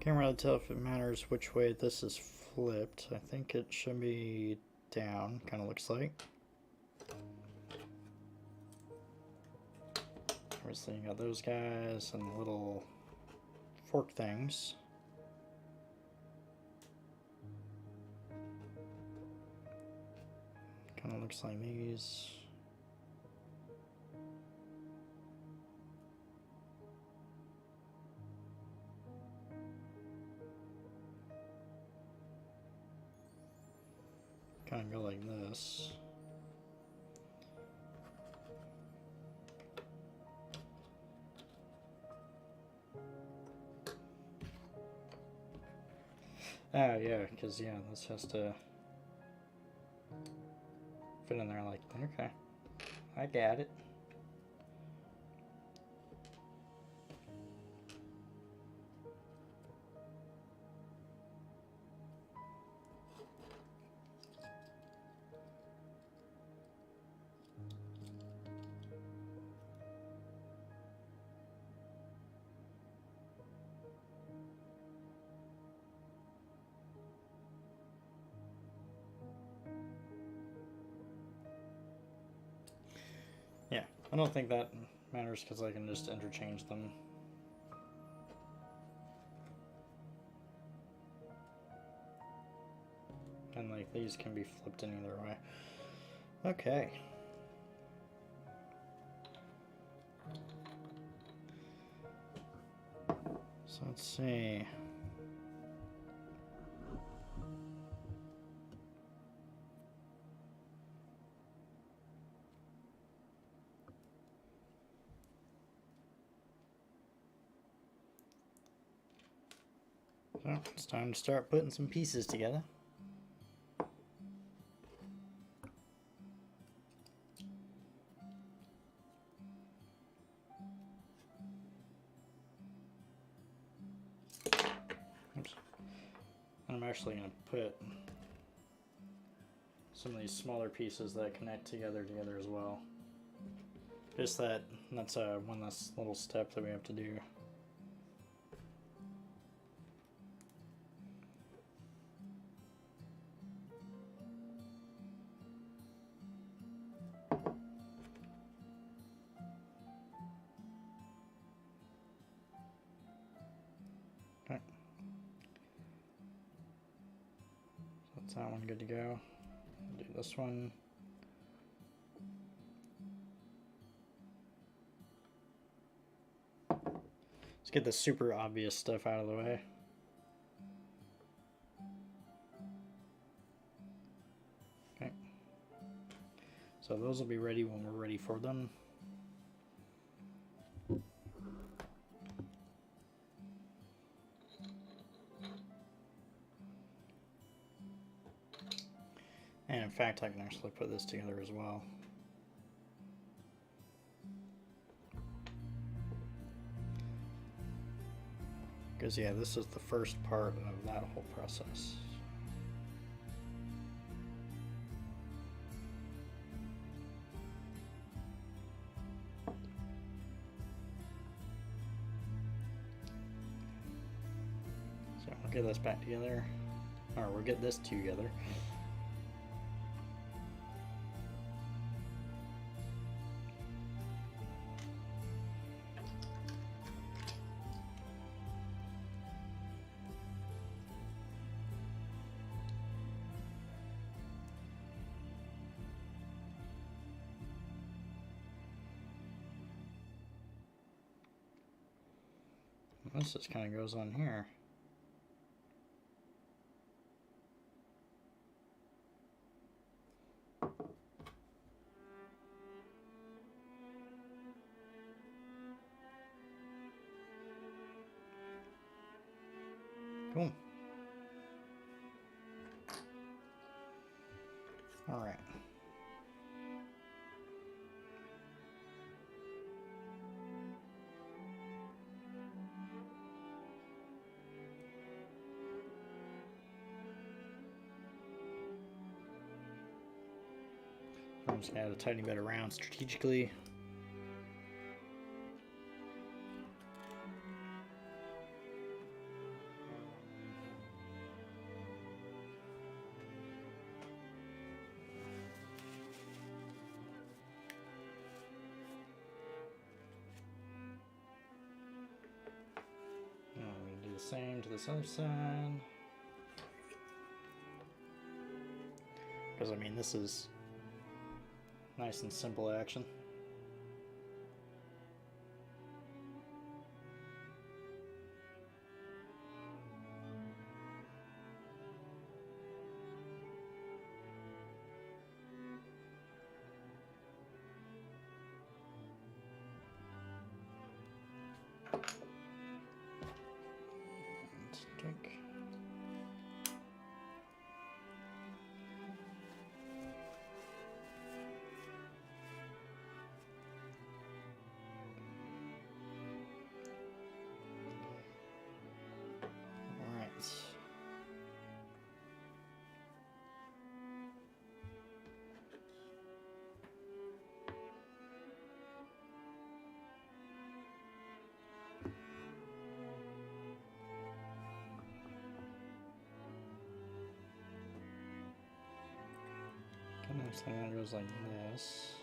Can't really tell if it matters which way this is flipped. I think it should be down, kind of looks like. Obviously you got those guys and the little fork things. Kind of looks like these. Kind of go like this. Oh yeah, because yeah, this has to fit in there like, okay, I got it. Yeah, I don't think that matters because I can just interchange them. And like these can be flipped in either way. Okay. So let's see. So it's time to start putting some pieces together. Oops. I'm actually going to put some of these smaller pieces that connect together as well. Just that's one less little step that we have to do. Okay. So that's that one good to go. Do this one. Let's get the super obvious stuff out of the way. Okay. So those will be ready when we're ready for them. And in fact, I can actually put this together as well. Because yeah, this is the first part of that whole process. So we'll get this back together, or we'll get this together. This just kind of goes on here. Cool. All right. I'm just gonna add a tiny bit around strategically. same to this other side. Because, I mean, this is nice and simple action. Drink. All right. Next thing that goes like this.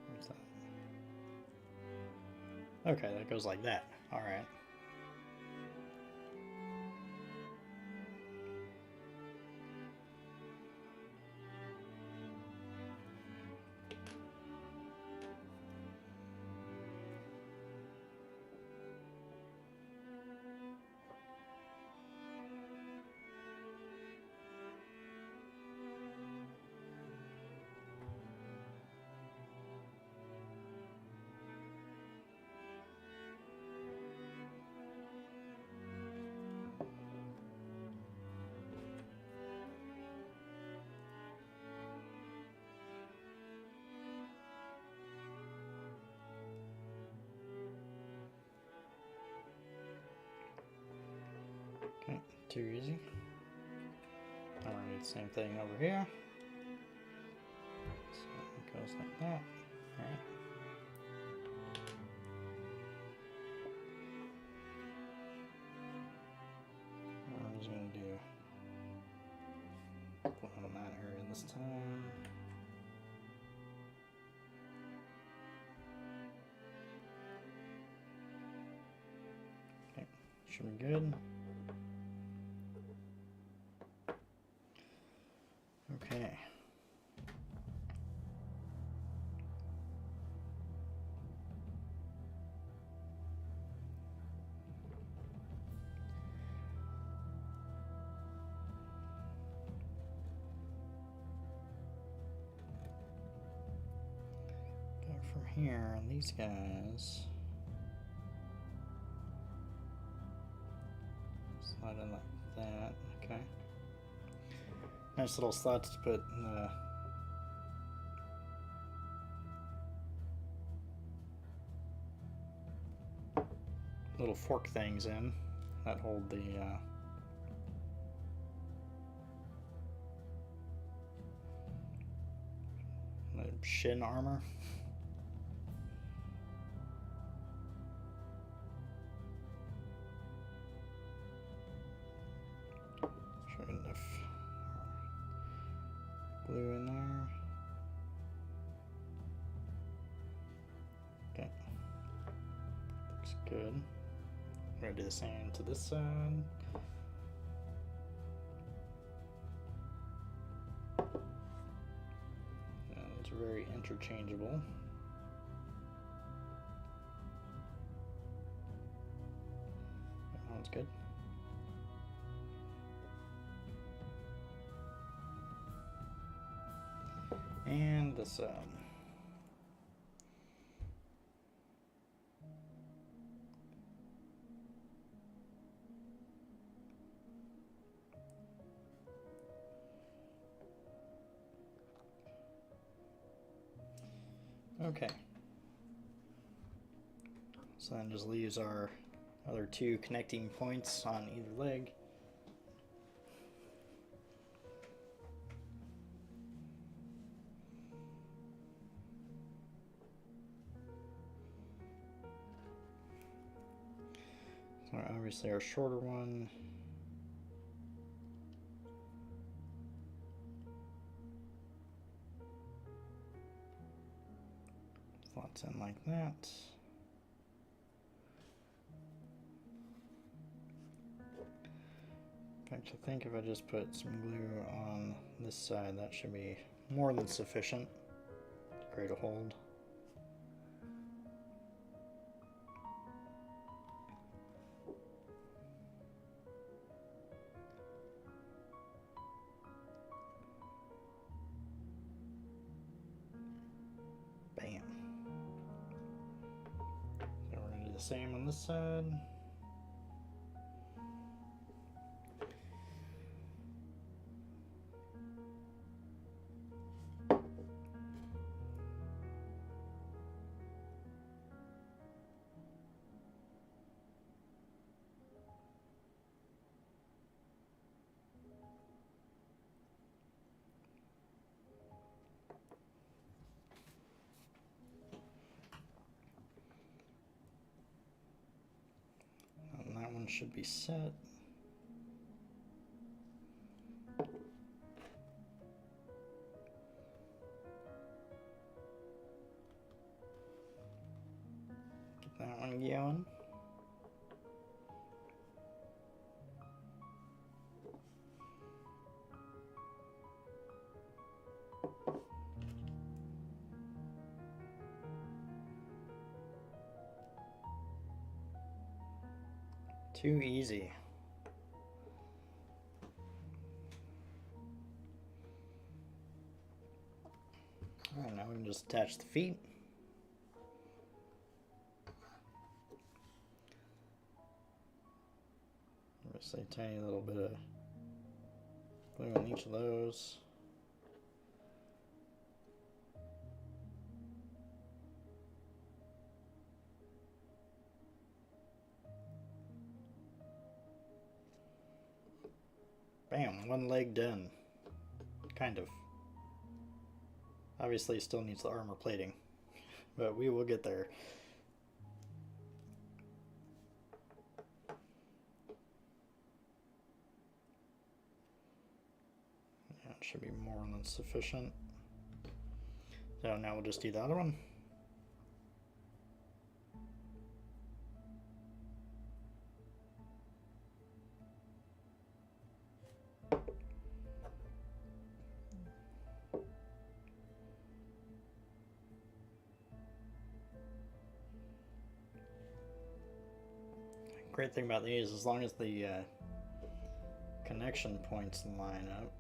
What's that? Okay, that goes like that. All right. Okay, too easy. I'm gonna do the same thing over here. So it goes like that. Alright. I'm just gonna do one on that area this time. Okay, should be good. Okay. Go from here, and these guys slide in like that. Okay. Nice little slots to put little fork things in that hold the shin armor. Sure enough. Glue in there. Okay. Looks good. I'm gonna do the same to this side. And it's very interchangeable. That one's good. And this okay. So then just leaves our other two connecting points on either leg. So obviously our shorter one goes in like that. In fact, I think if I just put some glue on this side, that should be more than sufficient to create a hold. Bam. So we're going to do the same on this side. And that one should be set. Get that one going. Too easy. Alright, now we can just attach the feet. Just a tiny little bit of glue on each of those. Bam, one leg done. Kind of. Obviously still needs the armor plating, but we will get there. Yeah, it should be more than sufficient. So now we'll just do the other one. Great thing about these, as long as the connection points line up.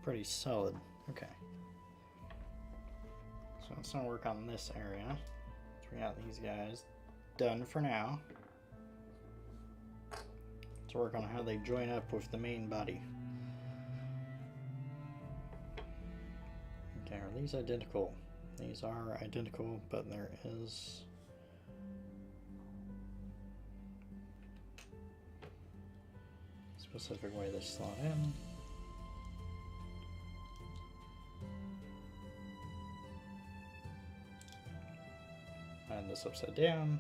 Pretty solid. Okay. So let's not work on this area. So we got these guys done for now. Let's work on how they join up with the main body. Okay, are these identical? These are identical, but there is a specific way they slot in. Add this upside down.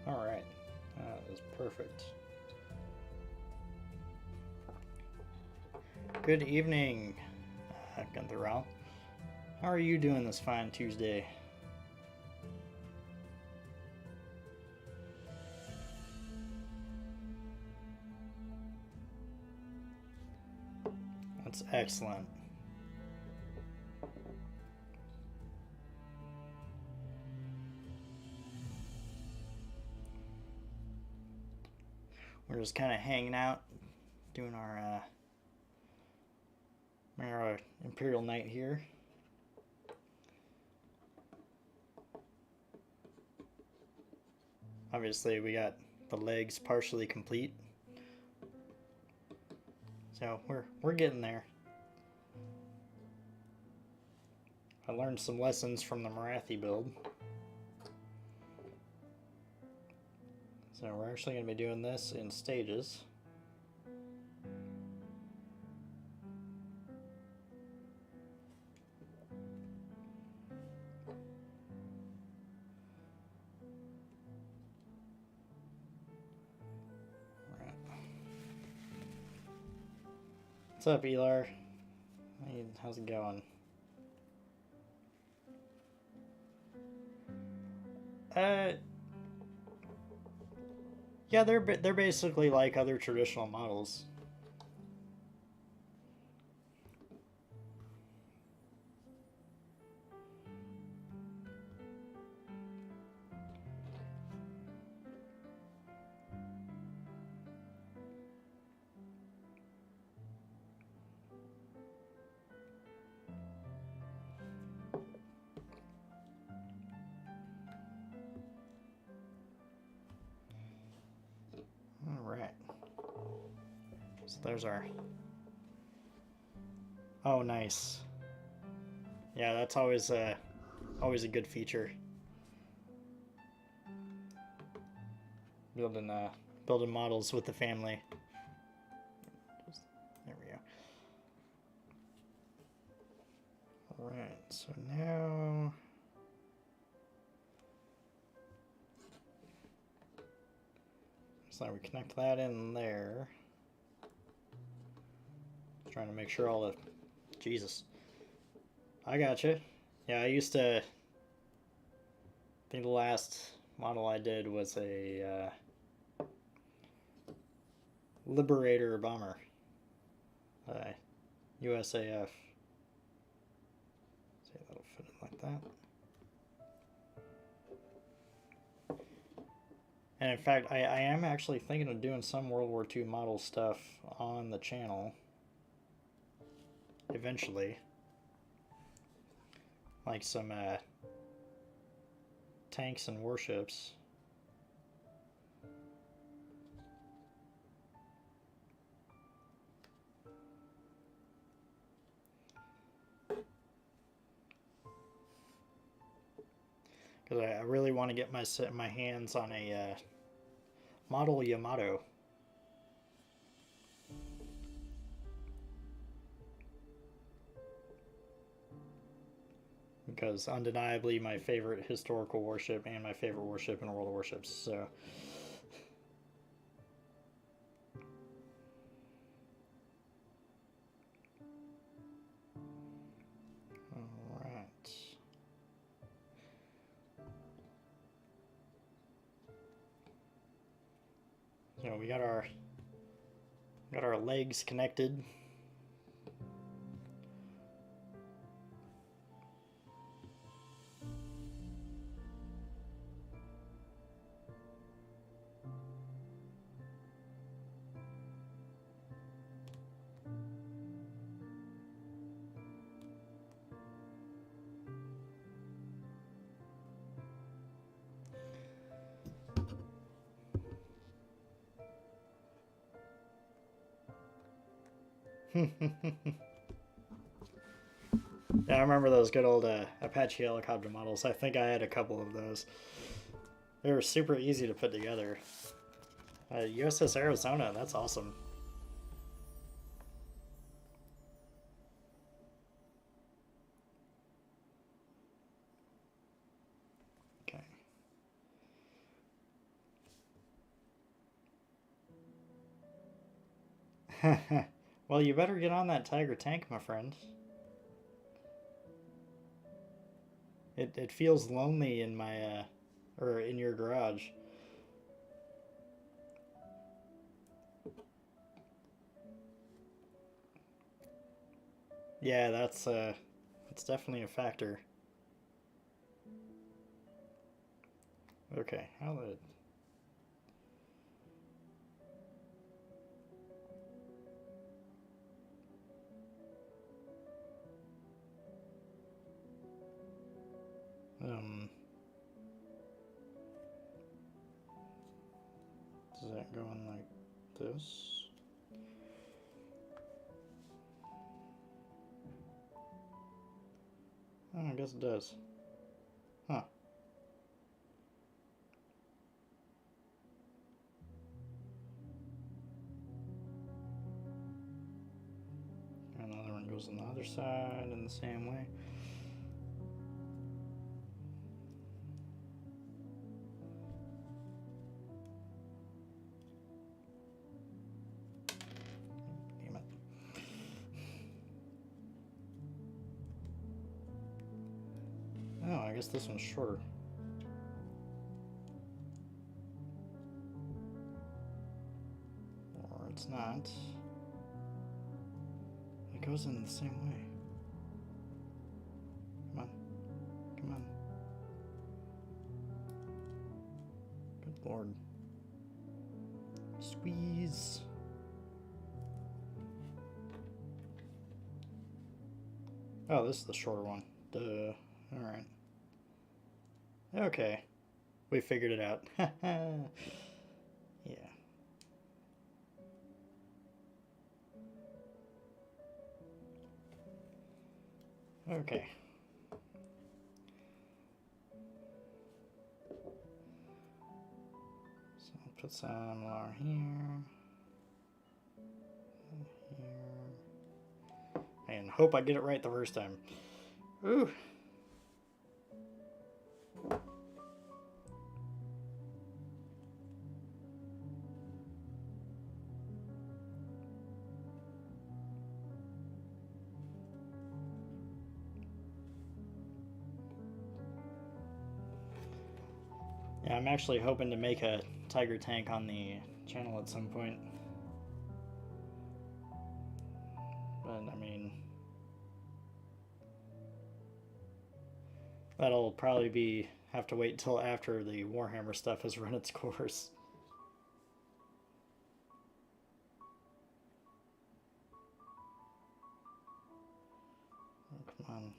Alright, that is perfect. Good evening, Gunther Rao. How are you doing this fine Tuesday? That's excellent. We're just kind of hanging out, doing our Imperial Knight here. Obviously, we got the legs partially complete, so we're getting there. I learned some lessons from the Marathi build. So we're actually going to be doing this in stages. What's up, Elar? How's it going? Yeah, they're basically like other traditional models. Alright. So there's our... Oh, nice. Yeah, that's always a good feature. Building models with the family. There we go. Alright, so now... So we connect that in there. Trying to make sure all the... Jesus. I gotcha. Yeah, I used to... I think the last model I did was a Liberator bomber. USAF. See, that'll fit in like that. And in fact, I am actually thinking of doing some World War II model stuff on the channel. Eventually. Like some tanks and warships. Because I really want to get my hands on a model Yamato. Because undeniably my favorite historical warship and my favorite warship in World of Warships, so... Alright. So we got our legs connected. Yeah, I remember those good old Apache helicopter models. I think I had a couple of those. They were super easy to put together. USS Arizona, that's awesome. Okay. Well, you better get on that Tiger tank, my friend. It feels lonely in my or in your garage. Yeah, that's definitely a factor. Okay, how did... Does that go in like this? Oh, I guess it does. Huh. Another one goes on the other side in the same way. Damn it. guess this one's shorter. Or it's not. It goes in the same way. Come on. Come on. Good lord. Squeeze. Oh, this is the shorter one. Duh. Alright. Okay. We figured it out. Yeah. Okay. So I'll put some more here. Here. And hope I get it right the first time. Ooh. Yeah, I'm actually hoping to make a tiger tank on the channel at some point. But, I mean, that'll probably have to wait until after the Warhammer stuff has run its course. Oh, come on.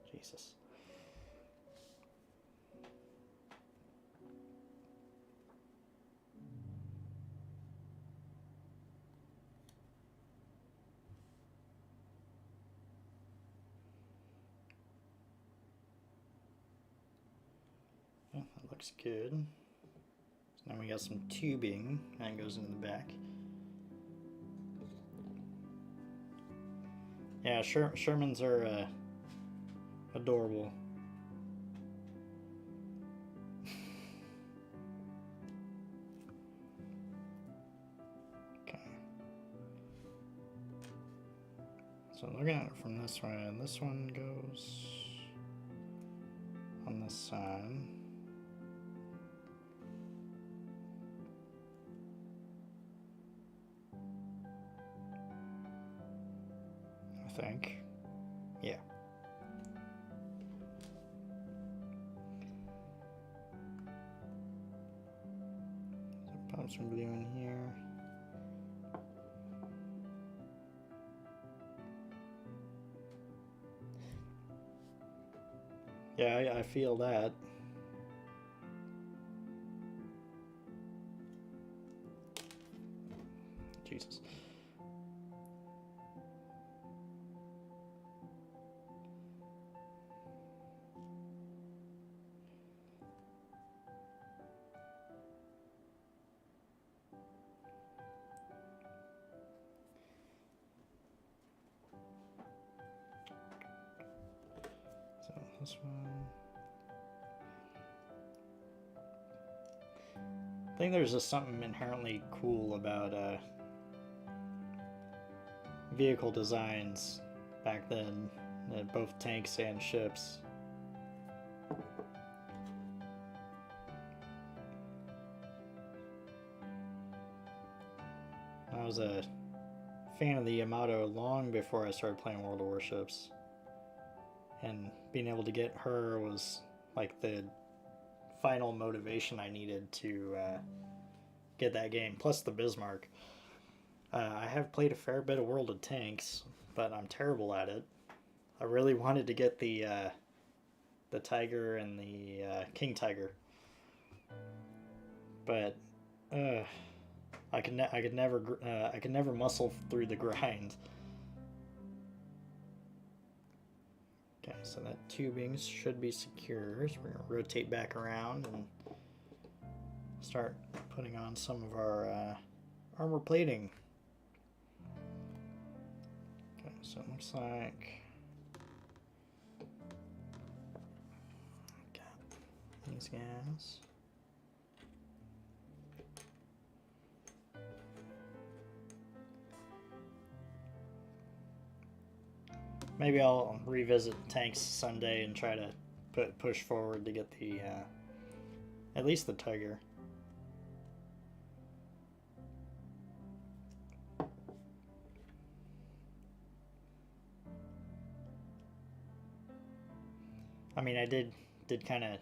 Jesus. Yeah, that looks good. So now we got some tubing that goes into the back. Yeah, Shermans are adorable. Okay. So looking at it from this way, this one goes on this side. I think. Yeah. So pop some glue in here. Yeah, I feel that. Jesus. So this one. I think there's just something inherently cool about vehicle designs back then, both tanks and ships. I was a fan of the Yamato long before I started playing World of Warships, and being able to get her was like the final motivation I needed to get that game, plus the Bismarck. I have played a fair bit of World of Tanks, but I'm terrible at it. I really wanted to get the Tiger and the King Tiger, but I could never muscle through the grind. Okay, so that tubing should be secure. So we're gonna rotate back around and start putting on some of our armor plating. Okay, so it looks like got these guys. Maybe I'll revisit tanks Sunday and try to push forward to get the at least the Tiger. I mean, I did kind of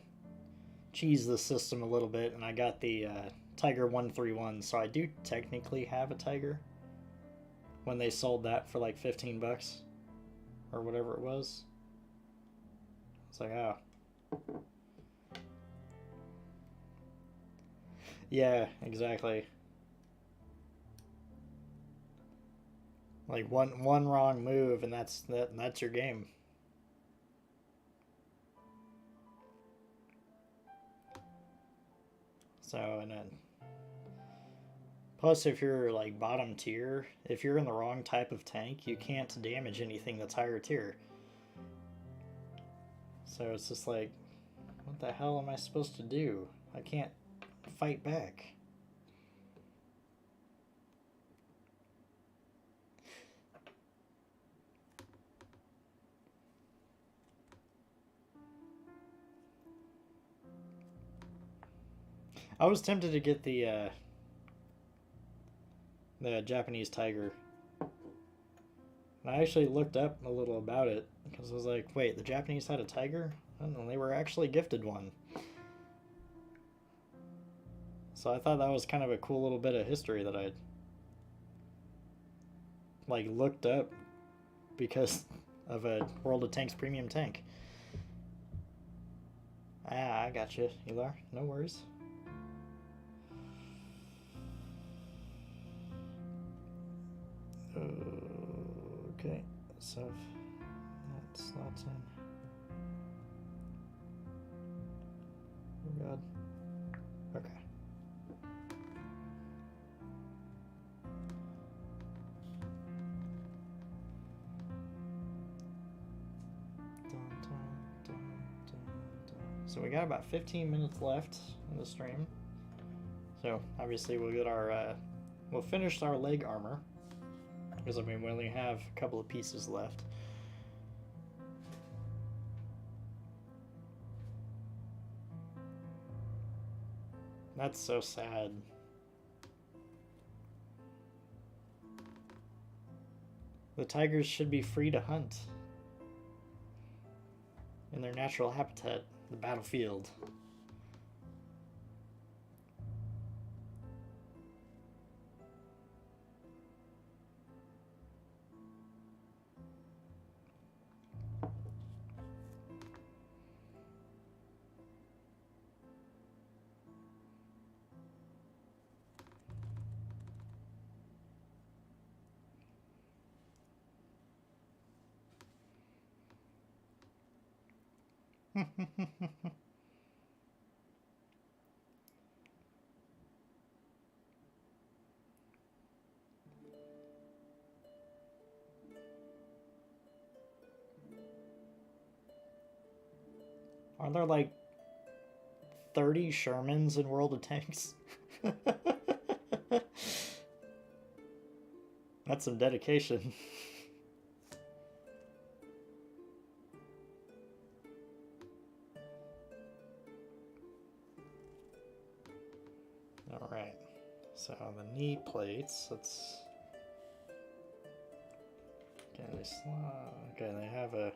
cheese the system a little bit, and I got the Tiger 131, so I do technically have a Tiger. When they sold that for like 15 bucks or whatever it was, it's like, oh, yeah, exactly. Like one wrong move, and that's your game. So, and then plus, if you're like bottom tier, if you're in the wrong type of tank, you can't damage anything that's higher tier. So it's just like, what the hell am I supposed to do? I can't fight back. I was tempted to get the Japanese Tiger. And I actually looked up a little about it because I was like, wait, the Japanese had a Tiger? I don't know, they were actually gifted one. So I thought that was kind of a cool little bit of history that I'd like looked up because of a World of Tanks premium tank. Ah, I got you, Elar. No worries. Okay, so that slots in. Oh god. Okay. So we got about 15 minutes left in the stream. So obviously we'll get our we'll finish our leg armor. Because I mean we only have a couple of pieces left. That's so sad. The tigers should be free to hunt in their natural habitat, the battlefield. Aren't there like 30 Shermans in World of Tanks? That's some dedication. Alright, so the knee plates, let's... Okay, they have a...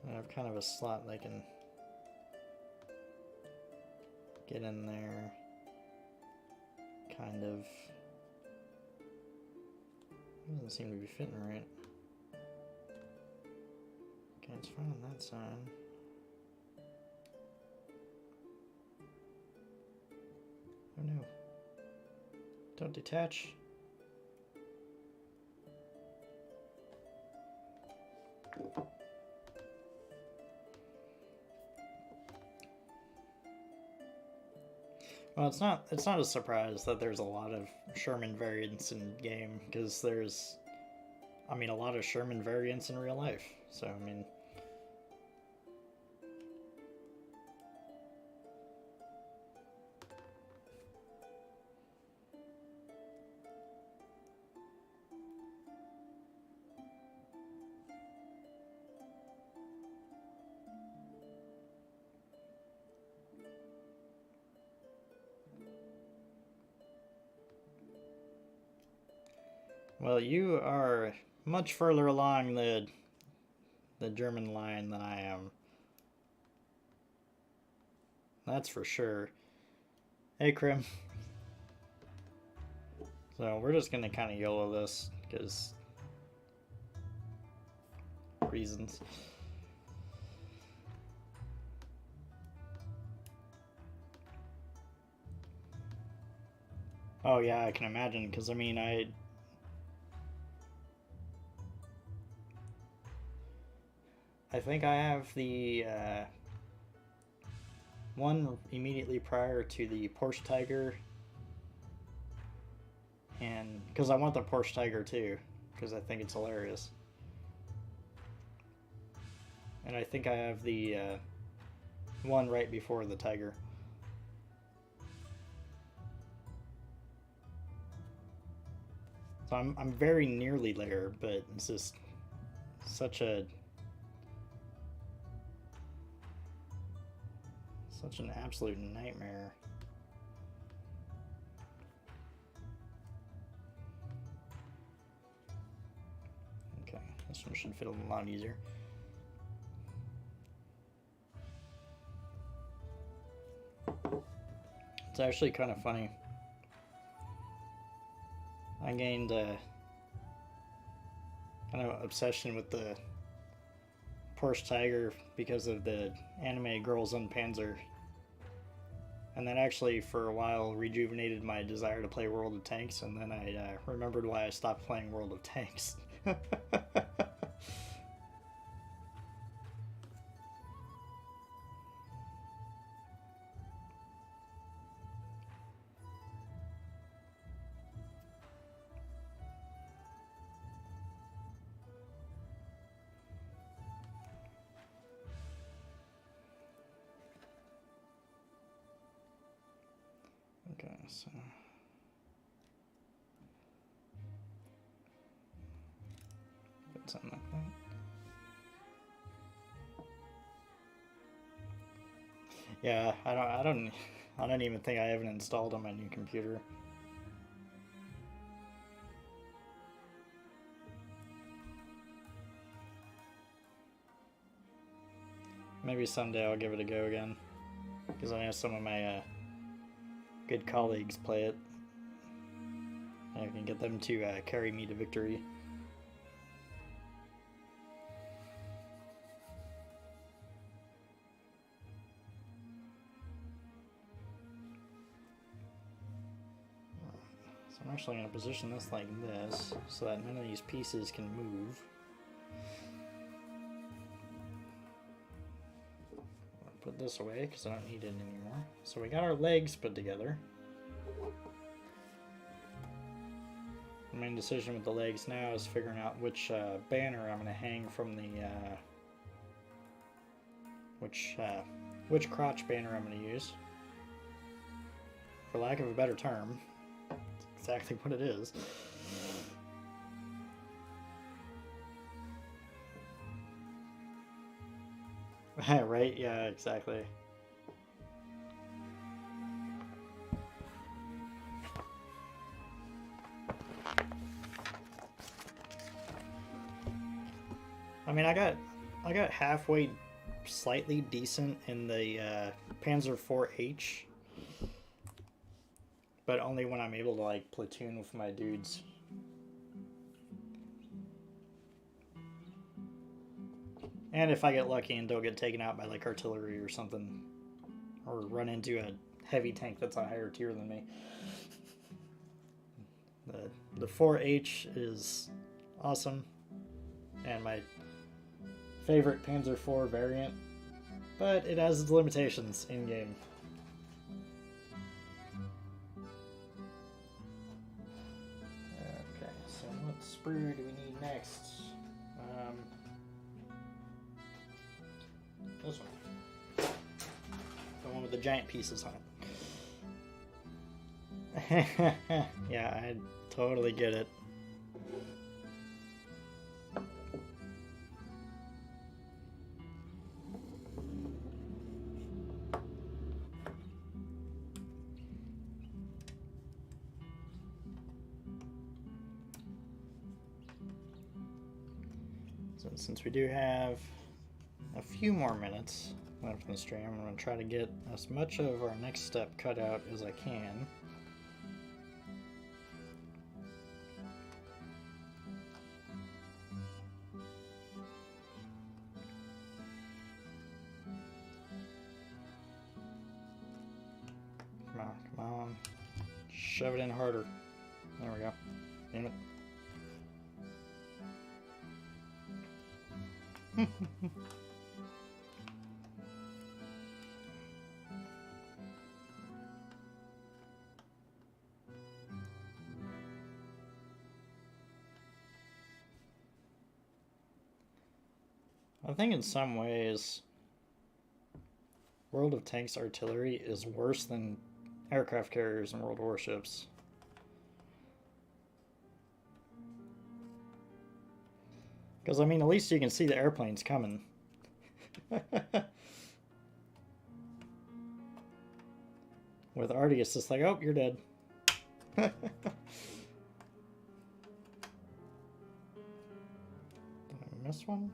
They have kind of a slot they can get in there, kind of. Doesn't seem to be fitting right. Okay, it's fine on that side. Oh no. Don't detach. Well, it's not a surprise that there's a lot of Sherman variants in game, because there's, I mean, a lot of Sherman variants in real life. So, I mean, Well, you are much further along the German line than I am. That's for sure. Hey, Krim. So we're just gonna kind of YOLO this because reasons. Oh yeah, I can imagine, because I mean, I think I have the one immediately prior to the Porsche Tiger, and because I want the Porsche Tiger too, because I think it's hilarious. And I think I have the one right before the Tiger. So I'm very nearly there, but it's just such an absolute nightmare. Okay, this one should fit a lot easier. It's actually kind of funny. I gained a kind of obsession with the Porsche Tiger because of the anime Girls on Panzer. And that actually, for a while, rejuvenated my desire to play World of Tanks, and then I remembered why I stopped playing World of Tanks. Okay, so put something like that. Yeah, I don't even think I have it installed on my new computer. Maybe someday I'll give it a go again, because I know some of my good colleagues play it. I can get them to carry me to victory. So I'm actually going to position this like this, so that none of these pieces can move. Put this away because I don't need it anymore. So we got our legs put together. The main decision with the legs now is figuring out which banner I'm going to hang from the which crotch banner I'm going to use. For lack of a better term, it's exactly what it is. Right? Yeah, exactly. I mean, I got halfway slightly decent in the Panzer IV-H, but only when I'm able to like platoon with my dudes. And if I get lucky and don't get taken out by like artillery or something, or run into a heavy tank that's a higher tier than me. The 4H is awesome, and my favorite Panzer IV variant, but it has its limitations in game. Okay, so what sprue do we need next? This one. The one with the giant pieces on it. Yeah, I totally get it. So since we do have a few more minutes left in the stream, I'm going to try to get as much of our next step cut out as I can. Come on, come on. Shove it in harder. There we go. Damn it. I think in some ways, World of Tanks artillery is worse than aircraft carriers and world warships. Because, I mean, at least you can see the airplanes coming. With Artie, it's just like, oh, you're dead. Did I miss one?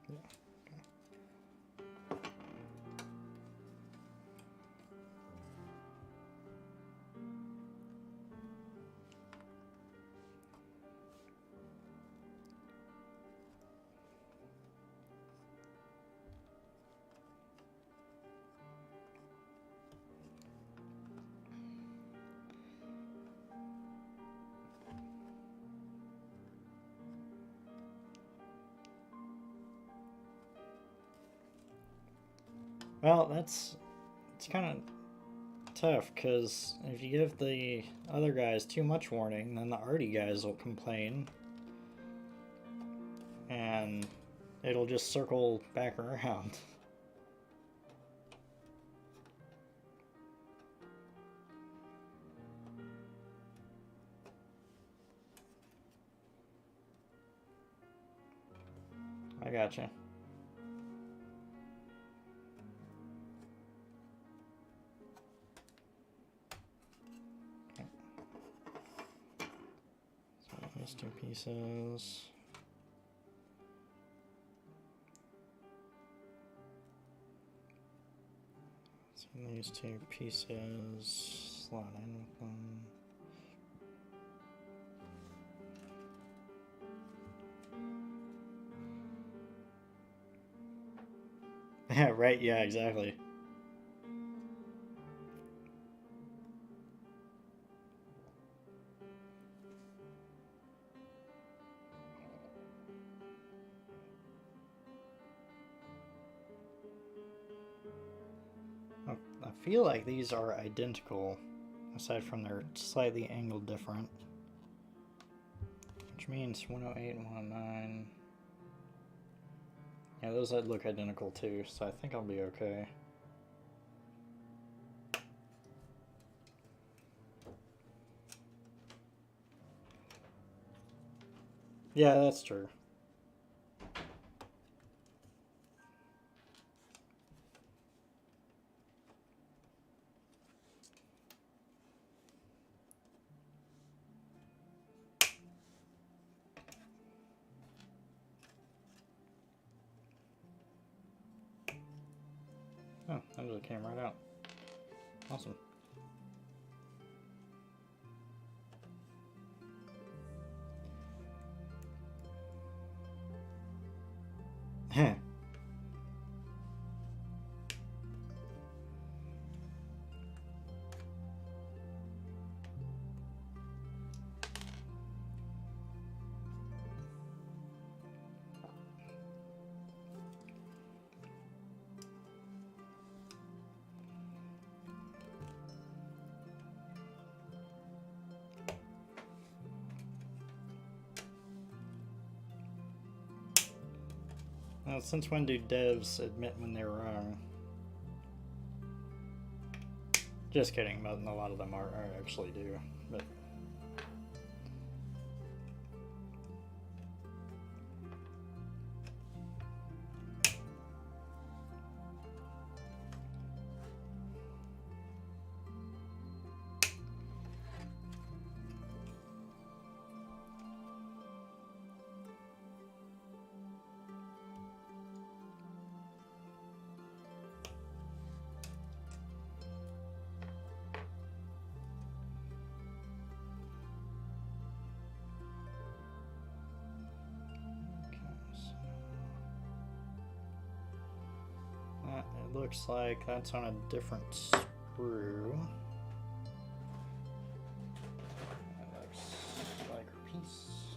Yeah. Okay. Well, it's kind of tough, because if you give the other guys too much warning, then the arty guys will complain. And it'll just circle back around. I gotcha. These two pieces. So these two pieces slot in with them. Yeah, right, yeah, exactly. I feel like these are identical, aside from they're slightly angled different. Which means 108 and 109. Yeah, those look identical too, so I think I'll be okay. Yeah, that's true. Oh, that just came right out. Awesome. Heh. Well, since when do devs admit when they're wrong? Just kidding, but a lot of them are actually do. But looks like that's on a different screw. That looks like a piece.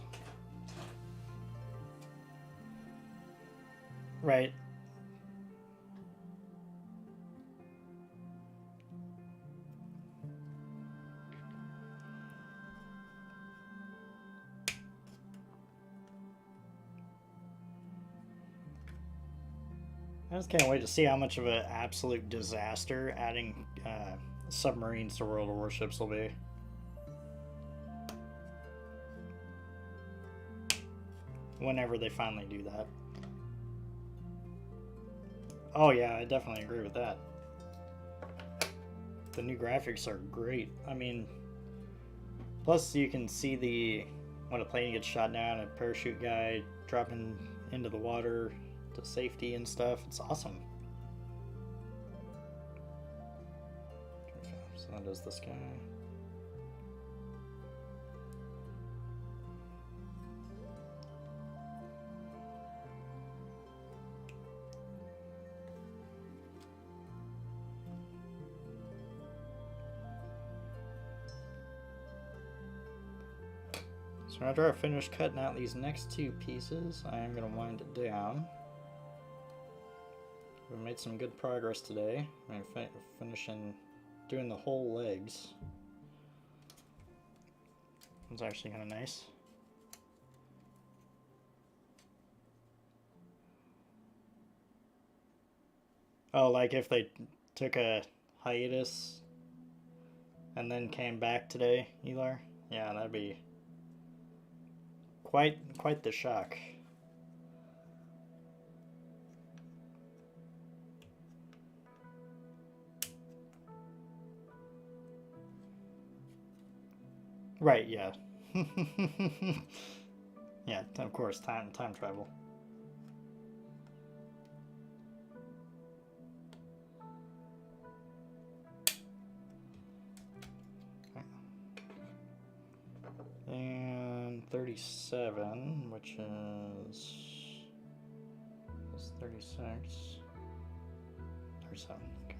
Right. I just can't wait to see how much of an absolute disaster adding submarines to World of Warships will be. Whenever they finally do that. Oh yeah, I definitely agree with that. The new graphics are great. I mean, plus you can see when a plane gets shot down, a parachute guy dropping into the water to safety and stuff. It's awesome. So that does this guy. So after I finish cutting out these next two pieces, I am going to wind it down. We made some good progress today. I'm finishing doing the whole legs. It's actually kind of nice. Oh, like if they took a hiatus and then came back today, Elar? Yeah, that'd be quite the shock. Right, yeah. Yeah, of course, time travel. And 37, which is 36. 37, okay.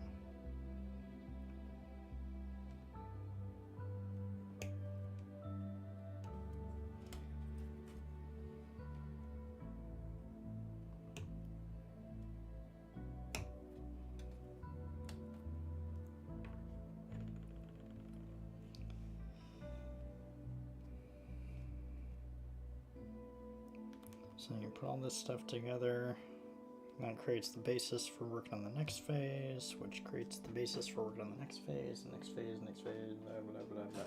So you put all this stuff together. That creates the basis for working on the next phase, which creates the basis for working on the next phase, next phase, blah, blah, blah, blah.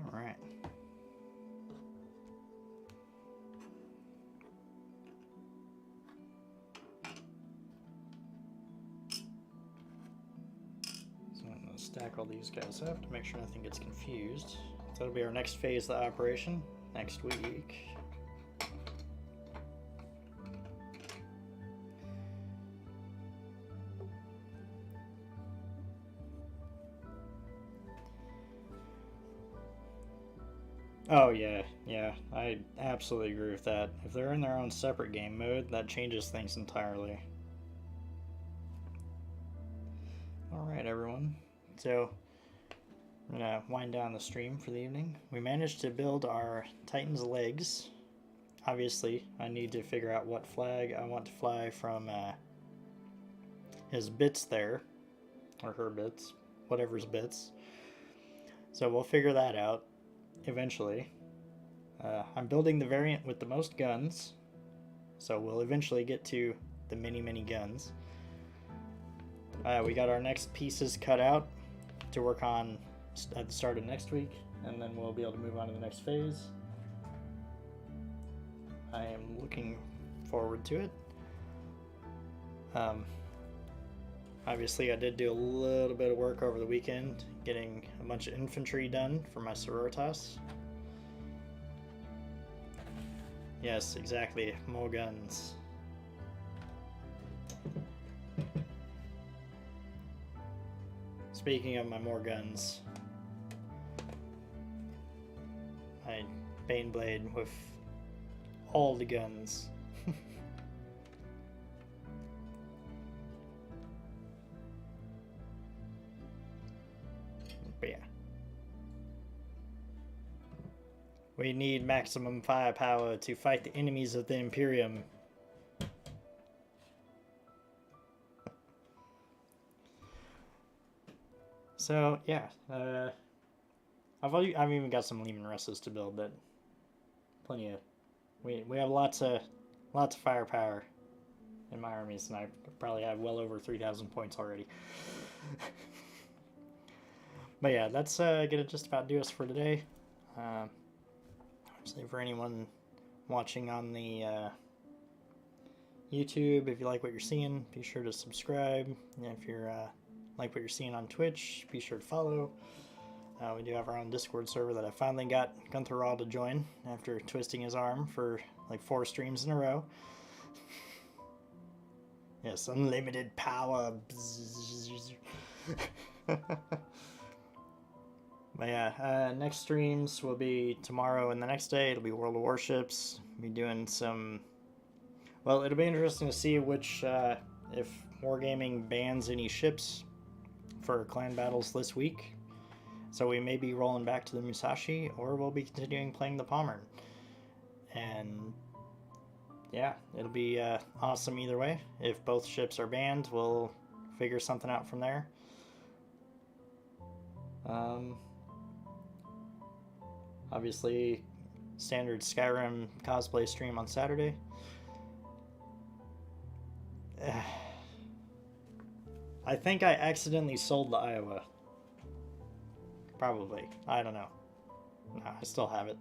All right. So I'm going to stack all these guys up to make sure nothing gets confused. So that'll be our next phase of the operation next week. Oh yeah, I absolutely agree with that. If they're in their own separate game mode, that changes things entirely. Alright everyone, so I'm going to wind down the stream for the evening. We managed to build our Titan's legs. Obviously, I need to figure out what flag I want to fly from his bits there, or her bits, whatever's bits. So we'll figure that out eventually. I'm building the variant with the most guns, so we'll eventually get to the many guns. We got our next pieces cut out to work on at the start of next week, and then we'll be able to move on to the next phase. I am looking forward to it. Obviously I did do a little bit of work over the weekend getting a bunch of infantry done for my sororitas. Yes, exactly, more guns. Speaking of my more guns, I Baneblade with all the guns. But yeah. We need maximum firepower to fight the enemies of the Imperium. So yeah, I've even got some Lehman Russes to build, but plenty of we have lots of firepower in my armies, and I probably have well over 3,000 points already. But yeah, that's gonna just about do us for today. Obviously, for anyone watching on the YouTube, if you like what you're seeing, be sure to subscribe. And if you're like what you're seeing on Twitch, be sure to follow. We do have our own Discord server that I finally got Gunther Raw to join after twisting his arm for like 4 streams in a row. Yes, unlimited power. But yeah, next streams will be tomorrow and the next day. It'll be World of Warships. Be doing some. Well, it'll be interesting to see which if Wargaming bans any ships for clan battles this week. So we may be rolling back to the Musashi, or we'll be continuing playing the Pommern. And yeah, it'll be awesome either way. If both ships are banned, we'll figure something out from there. Obviously, standard Skyrim cosplay stream on Saturday. I think I accidentally sold the Iowa. Probably. I don't know. No, I still have it.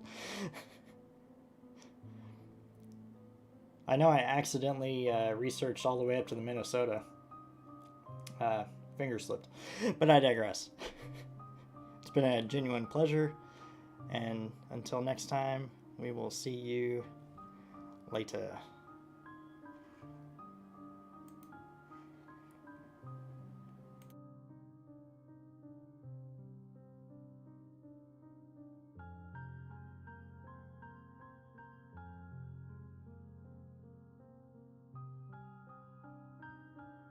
I know I accidentally researched all the way up to the Minnesota. Finger slipped. But I digress. It's been a genuine pleasure. And until next time, we will see you later.